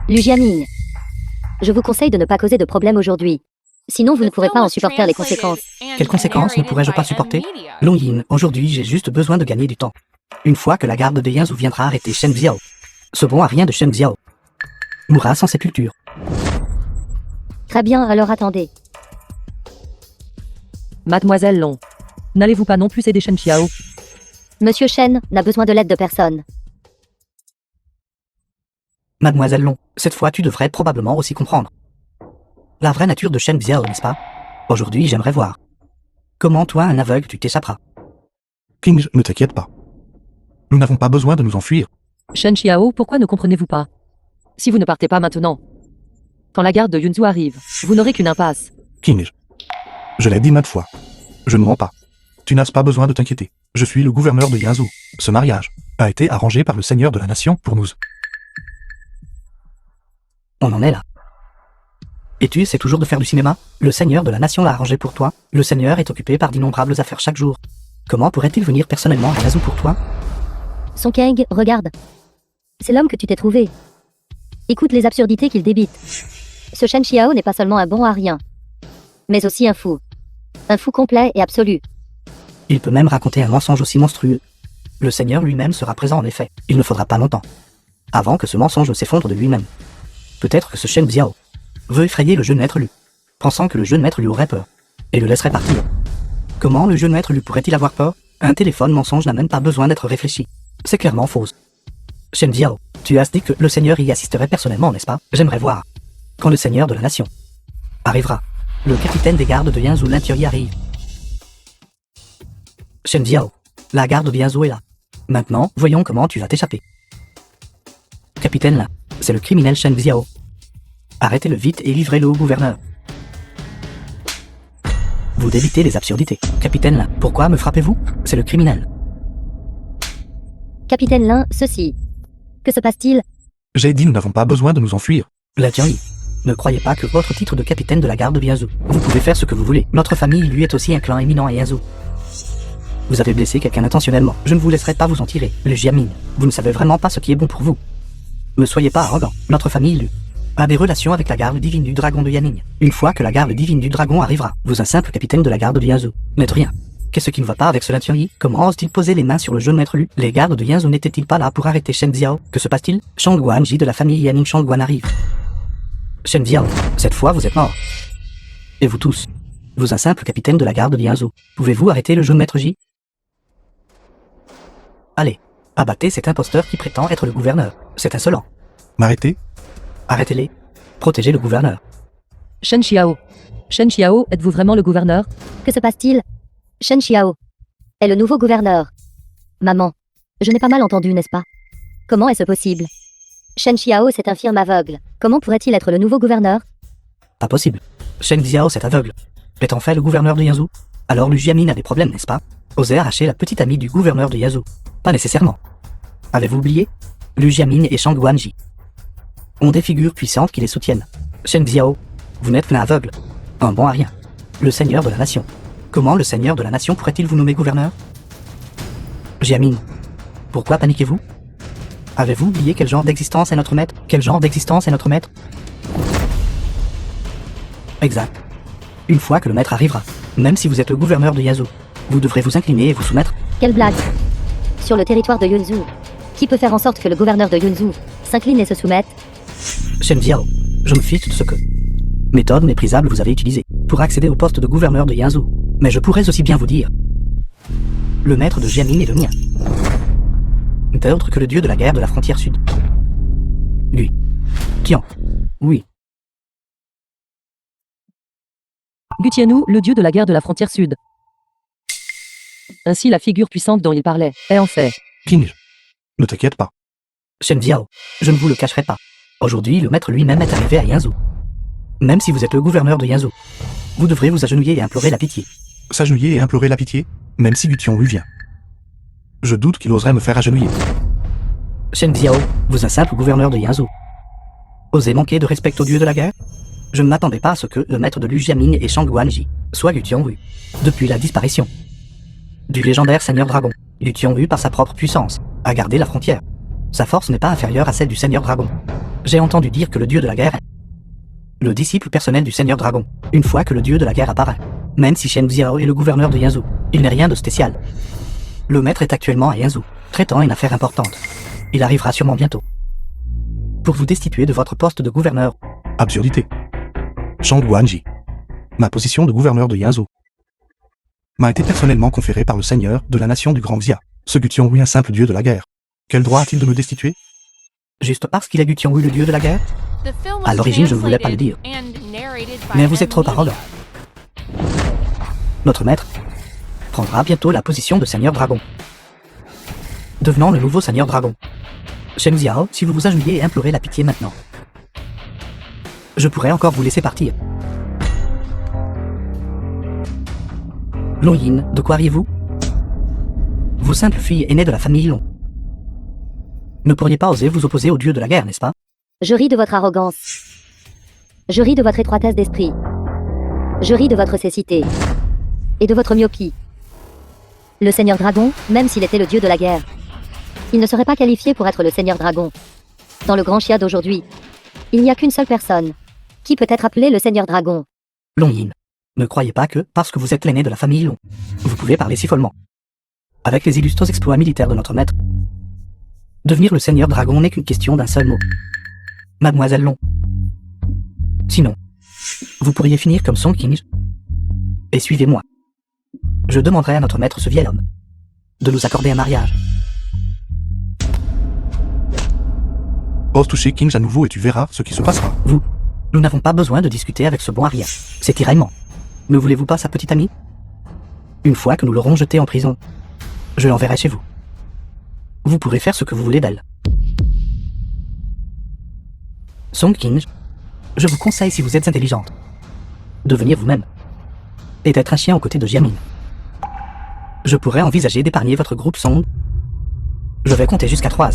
Lu Jiaming. Je vous conseille de ne pas causer de problème aujourd'hui. Sinon, vous ne pourrez pas en supporter les conséquences. Quelles conséquences ne pourrais-je pas supporter? Long Yin, aujourd'hui j'ai juste besoin de gagner du temps. Une fois que la garde de Yanzhou viendra arrêter Shen Xiao, ce bon à rien de Shen Xiao mourra sans sépulture. Très bien, alors attendez. Mademoiselle Long, n'allez-vous pas non plus aider Shen Xiao? Monsieur Shen n'a besoin de l'aide de personne. Mademoiselle Long, cette fois tu devrais probablement aussi comprendre la vraie nature de Shen Xiao, n'est-ce pas? Aujourd'hui j'aimerais voir comment toi, un aveugle, tu t'échapperas. King, ne t'inquiète pas. Nous n'avons pas besoin de nous enfuir. Shen Xiao, pourquoi ne comprenez-vous pas? Si vous ne partez pas maintenant, quand la garde de Yunzhu arrive, vous n'aurez qu'une impasse. King, je l'ai dit maintes fois. Je ne mens pas. Tu n'as pas besoin de t'inquiéter. Je suis le gouverneur de Yanzhou. Ce mariage a été arrangé par le seigneur de la nation pour nous. On en est là. Et tu essaies toujours de faire du cinéma? Le seigneur de la nation l'a arrangé pour toi. Le seigneur est occupé par d'innombrables affaires chaque jour. Comment pourrait-il venir personnellement à Yanzhou pour toi? Song Kang, regarde. C'est l'homme que tu t'es trouvé. Écoute les absurdités qu'il débite. Ce Shen Xiao n'est pas seulement un bon à rien, mais aussi un fou. Un fou complet et absolu. Il peut même raconter un mensonge aussi monstrueux. Le seigneur lui-même sera présent en effet. Il ne faudra pas longtemps avant que ce mensonge s'effondre de lui-même. Peut-être que ce Shen Xiao veut effrayer le jeune maître Lu, pensant que le jeune maître Lu aurait peur, et le laisserait partir. Comment le jeune maître Lu pourrait-il avoir peur? Un téléphone mensonge n'a même pas besoin d'être réfléchi. C'est clairement faux. Shen Xiao, tu as dit que le seigneur y assisterait personnellement, n'est-ce pas? J'aimerais voir. Quand le seigneur de la nation arrivera, le capitaine des gardes de Yanzhou l'intérieur y arrive. Shen Xiao, la garde de Yanzhou est là. Maintenant, voyons comment tu vas t'échapper. Capitaine là, c'est le criminel Shen Xiao. Arrêtez-le vite et livrez-le au gouverneur. Vous débitez les absurdités. Capitaine là, pourquoi me frappez-vous? C'est le criminel. Capitaine Lin, ceci. Que se passe-t-il? J'ai dit nous n'avons pas besoin de nous enfuir. La Tianyi, ne croyez pas que votre titre de capitaine de la garde de Yanzhou. Vous pouvez faire ce que vous voulez. Notre famille, lui, est aussi un clan éminent à Yanzhou. Vous avez blessé quelqu'un intentionnellement. Je ne vous laisserai pas vous en tirer. Le Jiaming, vous ne savez vraiment pas ce qui est bon pour vous. Ne soyez pas arrogant. Notre famille, lui, a des relations avec la garde divine du dragon de Yanning. Une fois que la garde divine du dragon arrivera, vous un simple capitaine de la garde de Yanzhou n'êtes rien. Qu'est-ce qui ne va pas avec cela, Tianyi? Comment ose-t-il poser les mains sur le jeune maître Lu? Les gardes de Yanzhou n'étaient-ils pas là pour arrêter Shen Xiao? Que se passe-t-il? Shangguanji de la famille Yanning Shangguan arrive. Shen Xiao, cette fois vous êtes mort. Et vous tous, vous un simple capitaine de la garde de Yanzhou, pouvez-vous arrêter le jeune maître Ji? Allez, abattez cet imposteur qui prétend être le gouverneur. C'est insolent. M'arrêter? Arrêtez-les. Protégez le gouverneur. Shen Xiao. Shen Xiao, êtes-vous vraiment le gouverneur? Que se passe-t-il? Shen Xiao est le nouveau gouverneur. Maman, je n'ai pas mal entendu, n'est-ce pas? Comment est-ce possible? Shen Xiao, c'est un firme aveugle. Comment pourrait-il être le nouveau gouverneur? Pas possible. Shen Xiao, c'est aveugle. Est en fait le gouverneur de Yanzhou? Alors Lu Jiamin a des problèmes, n'est-ce pas? Osez arracher la petite amie du gouverneur de Yanzhou. Pas nécessairement. Avez-vous oublié? Lu Jiamin et Shangguanji ont des figures puissantes qui les soutiennent. Shen Xiao, vous n'êtes qu'un aveugle. Un bon à rien. Le seigneur de la nation. Comment le seigneur de la nation pourrait-il vous nommer gouverneur? Jiamin, pourquoi paniquez-vous? Avez-vous oublié quel genre d'existence est notre maître? Quel genre d'existence est notre maître? Exact. Une fois que le maître arrivera, même si vous êtes le gouverneur de Yanzhou, vous devrez vous incliner et vous soumettre. Quelle blague! Sur le territoire de Yunzhou, qui peut faire en sorte que le gouverneur de Yunzhou s'incline et se soumette? Shen Xiao, je me fiche de ce que méthode méprisable vous avez utilisée pour accéder au poste de gouverneur de Yanzhou. Mais je pourrais aussi bien vous dire, le maître de Jiamin est le mien. D'autre que le dieu de la guerre de la frontière sud. Lui. Tian. Oui. Gutianou, le dieu de la guerre de la frontière sud. Ainsi la figure puissante dont il parlait est en fait King, Ne t'inquiète pas. Shen Xiao, je ne vous le cacherai pas. Aujourd'hui, le maître lui-même est arrivé à Yanzhou. Même si vous êtes le gouverneur de Yanzhou, vous devrez vous agenouiller et implorer la pitié. S'agenouiller et implorer la pitié, même si Gu Tianwu vient. Je doute qu'il oserait me faire agenouiller. Shen Xiao, vous un simple gouverneur de Yanzhou. Osez manquer de respect au dieu de la guerre? Je ne m'attendais pas à ce que le maître de Lu Jiamin et Shang Guanji soit Gu Tianwu. Depuis la disparition du légendaire Seigneur Dragon, Gu Tianwu par sa propre puissance a gardé la frontière. Sa force n'est pas inférieure à celle du Seigneur Dragon. J'ai entendu dire que le dieu de la guerre est le disciple personnel du Seigneur Dragon. Une fois que le dieu de la guerre apparaît, même si Shen Xiao est le gouverneur de Yanzhou, il n'est rien de spécial. Le maître est actuellement à Yanzhou, traitant une affaire importante. Il arrivera sûrement bientôt pour vous destituer de votre poste de gouverneur. Absurdité. Shang Guanji. Ma position de gouverneur de Yanzhou m'a été personnellement conférée par le seigneur de la nation du Grand Xia, ce Gu Tianwu, un simple dieu de la guerre. Quel droit a-t-il de me destituer? Juste parce qu'il a Gu Tianwu le dieu de la guerre? The film À was l'origine, je ne voulais pas le translated dire. and narrated by Mais vous êtes trop M. arrogant. Notre maître prendra bientôt la position de Seigneur Dragon, devenant le nouveau Seigneur Dragon. Shen Xiao, si vous vous agenouillez et implorez la pitié maintenant, je pourrais encore vous laisser partir. Long Yin, de quoi riez-vous? Vous simple fille aînée de la famille Long ne pourriez pas oser vous opposer au dieu de la guerre, n'est-ce pas? Je ris de votre arrogance. Je ris de votre étroitesse d'esprit. Je ris de votre cécité. Et de votre myopie. Le Seigneur Dragon, même s'il était le dieu de la guerre, il ne serait pas qualifié pour être le Seigneur Dragon. Dans le Grand Xia d'aujourd'hui, il n'y a qu'une seule personne qui peut être appelée le Seigneur Dragon. Long Yin, ne croyez pas que, parce que vous êtes l'aîné de la famille Long, vous pouvez parler si follement. Avec les illustres exploits militaires de notre maître, devenir le Seigneur Dragon n'est qu'une question d'un seul mot. Mademoiselle Long. Sinon, vous pourriez finir comme Song King. Et suivez-moi. Je demanderai à notre maître, ce vieil homme, de nous accorder un mariage. Ose toucher King à nouveau et tu verras ce qui se passera. Nous n'avons pas besoin de discuter avec ce bon Arya. C'est tiraillement. Ne voulez-vous pas sa petite amie? Une fois que nous l'aurons jetée en prison, je l'enverrai chez vous. Vous pourrez faire ce que vous voulez d'elle. Song King, je vous conseille, si vous êtes intelligente, de venir vous-même et d'être un chien aux côtés de Jiamin. Je pourrais envisager d'épargner votre groupe Song. Je vais compter jusqu'à 3.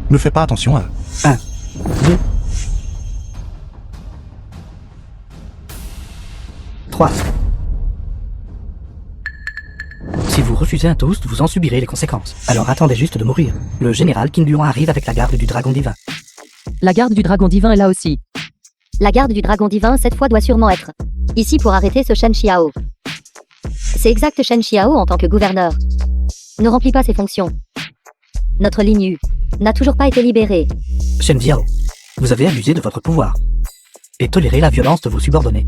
Ne fais pas attention à... 1, 2, 3. Si vous refusez un toast, vous en subirez les conséquences. Alors attendez juste de mourir. Le général Qin Luan arrive avec la garde du dragon divin. La garde du dragon divin est là aussi. La garde du dragon divin cette fois doit sûrement être ici pour arrêter ce Shen Xiao. C'est exact, Shen Xiao en tant que gouverneur ne remplit pas ses fonctions. Notre ligne U n'a toujours pas été libérée. Shen Xiao, vous avez abusé de votre pouvoir et toléré la violence de vos subordonnés.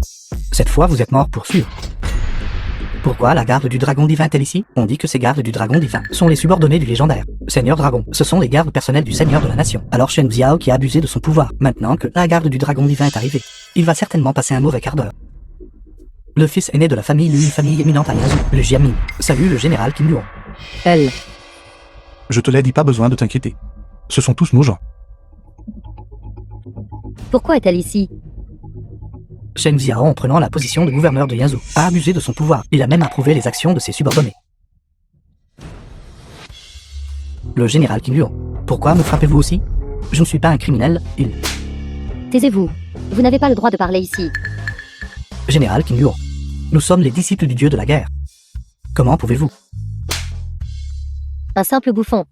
Cette fois, vous êtes mort pour sûr. Pourquoi la garde du dragon divin est-elle ici? On dit que ces gardes du dragon divin sont les subordonnés du légendaire Seigneur Dragon. Ce sont les gardes personnels du Seigneur de la Nation. Alors Shen Xiao qui a abusé de son pouvoir. Maintenant que la garde du dragon divin est arrivée, il va certainement passer un mauvais quart d'heure. Le fils aîné de la famille Lu, une famille éminente à Yanzhou, le Jiamin, salue le général Qin Luan. Elle. Je te l'ai dit, pas besoin de t'inquiéter. Ce sont tous nos gens. Pourquoi est-elle ici? Shen Xiao, en prenant la position de gouverneur de Yanzhou, a abusé de son pouvoir. Il a même approuvé les actions de ses subordonnés. Le général Qin Luan, pourquoi me frappez-vous aussi? Je ne suis pas un criminel, Taisez-vous. Vous n'avez pas le droit de parler ici. Général Qin Luan, nous sommes les disciples du dieu de la guerre. Comment pouvez-vous? Un simple bouffon.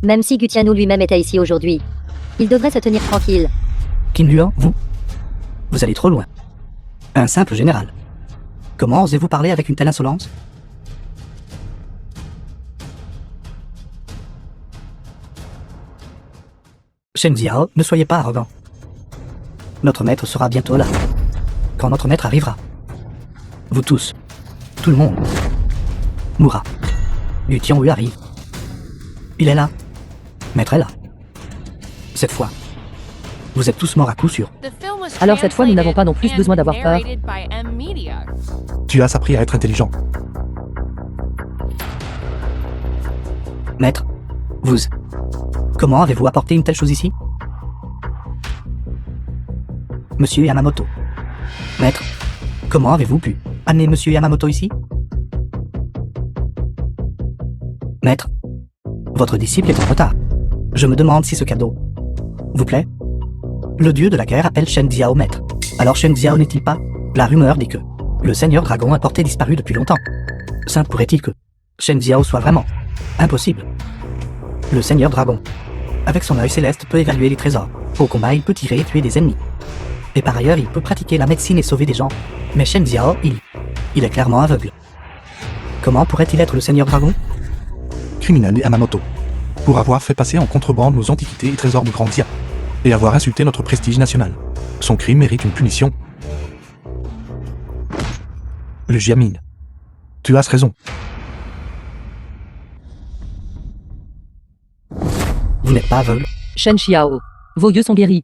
Même si Gu Tianwu lui-même était ici aujourd'hui, il devrait se tenir tranquille. Qin Luan, vous allez trop loin. Un simple général. Comment osez-vous parler avec une telle insolence? Shen Xiao, ne soyez pas arrogant. Notre maître sera bientôt là. Quand notre maître arrivera, vous tous, tout le monde, mourra. Gu Tianwu arrive. Il est là. Maître est là. Cette fois, vous êtes tous morts à coup sûr. Alors cette fois, nous n'avons pas non plus besoin d'avoir peur. Tu as appris à être intelligent. Maître, Vous... Comment avez-vous apporté une telle chose ici? Monsieur Yamamoto. Maître, comment avez-vous pu amener Monsieur Yamamoto ici? Maître, votre disciple est en retard. Je me demande si ce cadeau vous plaît. Le dieu de la guerre appelle Shen Xiao maître. Alors Shen Xiao n'est-il pas? La rumeur dit que le Seigneur Dragon a porté disparu depuis longtemps. Ça pourrait-il que Shen Xiao soit vraiment impossible? Le Seigneur Dragon, avec son œil céleste, peut évaluer les trésors. Au combat, il peut tirer et tuer des ennemis. Et par ailleurs, il peut pratiquer la médecine et sauver des gens. Mais Shen Xiao, il est clairement aveugle. Comment pourrait-il être le Seigneur Dragon? Criminel Yamamoto. Pour avoir fait passer en contrebande nos antiquités et trésors du Grand Xia. Et avoir insulté notre prestige national. Son crime mérite une punition. Le Jiamine. Tu as raison. Vous n'êtes pas aveugle? Shen Xiao. Vos yeux sont guéris.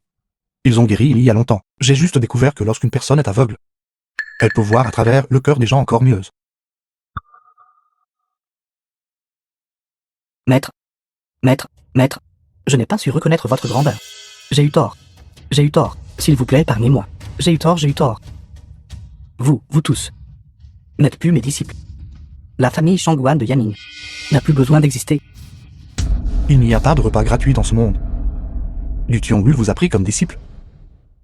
Ils ont guéri il y a longtemps. J'ai juste découvert que lorsqu'une personne est aveugle, elle peut voir à travers le cœur des gens encore mieux. Maître, je n'ai pas su reconnaître votre grandeur. J'ai eu tort. S'il vous plaît, épargnez-moi. J'ai eu tort. Vous tous, n'êtes plus mes disciples. La famille Shangguan de Yanning n'a plus besoin d'exister. Il n'y a pas de repas gratuit dans ce monde. Liu Qionglu vous a pris comme disciple.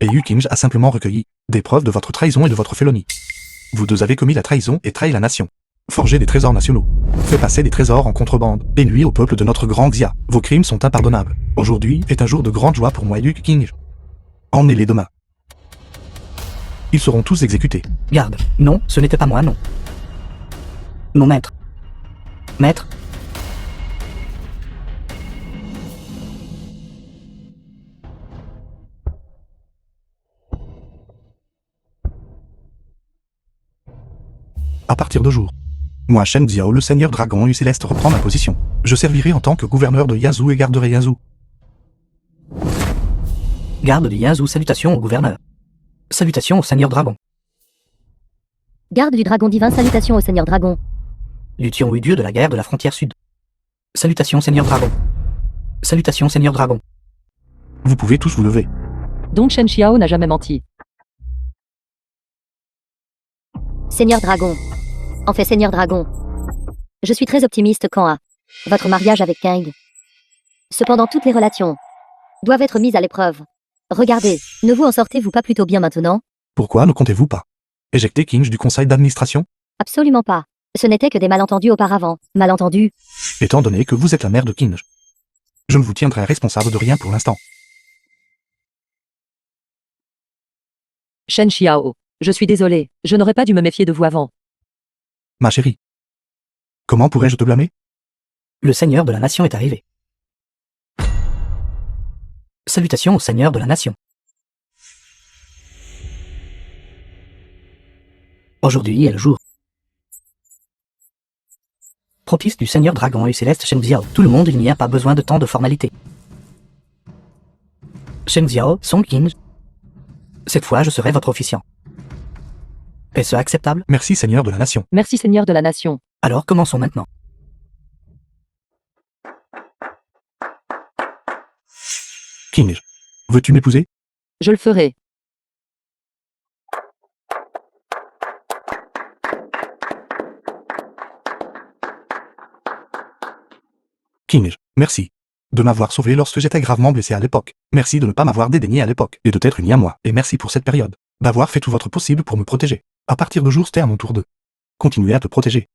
Et Yu Qingge a simplement recueilli des preuves de votre trahison et de votre félonie. Vous deux avez commis la trahison et trahi la nation. Forgé des trésors nationaux. Fait passer des trésors en contrebande. Et nuit au peuple de notre grand Xia. Vos crimes sont impardonnables. Aujourd'hui est un jour de grande joie pour moi et Yu Qingge. Emmenez-les demain. Ils seront tous exécutés. Garde. Non, ce n'était pas moi, non. Non, maître. Maître. À partir de jour. Moi, Shen Xiao, le Seigneur Dragon et Céleste, reprend ma position. Je servirai en tant que gouverneur de Yanzhou et garderai Yanzhou. Garde de Yanzhou, salutations au gouverneur. Salutations au Seigneur Dragon. Garde du dragon divin, salutations au Seigneur Dragon. Liu Qionglu, dieu de la guerre de la frontière sud. Salutations Seigneur Dragon. Salutations Seigneur Dragon. Vous pouvez tous vous lever. Donc Shen Xiao n'a jamais menti. Seigneur Dragon. En fait, Seigneur Dragon. Je suis très optimiste quant à votre mariage avec King. Cependant, toutes les relations doivent être mises à l'épreuve. Regardez, ne vous en sortez-vous pas plutôt bien maintenant? Pourquoi ne comptez-vous pas éjecter Qingge du conseil d'administration? Absolument pas. Ce n'était que des malentendus auparavant. Malentendus. Étant donné que vous êtes la mère de Qingge, je ne vous tiendrai responsable de rien pour l'instant. Shen Xiao. Je suis désolé, je n'aurais pas dû me méfier de vous avant. Ma chérie. Comment pourrais-je te blâmer? Le Seigneur de la Nation est arrivé. Salutations au Seigneur de la Nation. Aujourd'hui est le jour propice du Seigneur Dragon et Céleste Shen Xiao. Tout le monde, il n'y a pas besoin de tant de formalités. Shen Xiao, Song Qingge. Cette fois, je serai votre officiant. Est-ce acceptable? Merci Seigneur de la Nation. Merci Seigneur de la Nation. Alors commençons maintenant. Qingge, veux-tu m'épouser? Je le ferai. Qingge, merci de m'avoir sauvé lorsque j'étais gravement blessé à l'époque. Merci de ne pas m'avoir dédaigné à l'époque et de t'être uni à moi. Et merci pour cette période, d'avoir fait tout votre possible pour me protéger. À partir de jour, c'était à mon tour de continuer à te protéger.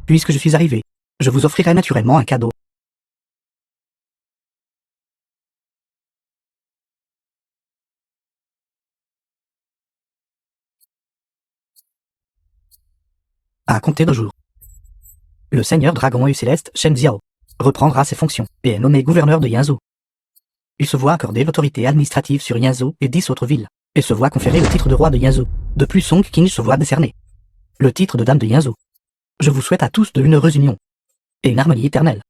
Puisque je suis arrivé, je vous offrirai naturellement un cadeau. À compter de jour, le Seigneur Dragon et Céleste Shen Xiao reprendra ses fonctions et est nommé gouverneur de Yanzhou. Il se voit accorder l'autorité administrative sur Yanzhou et 10 autres villes, et se voit conférer le titre de roi de Yanzhou. De plus, Song Qingge se voit décerner le titre de dame de Yanzhou. Je vous souhaite à tous de une heureuse union et une harmonie éternelle.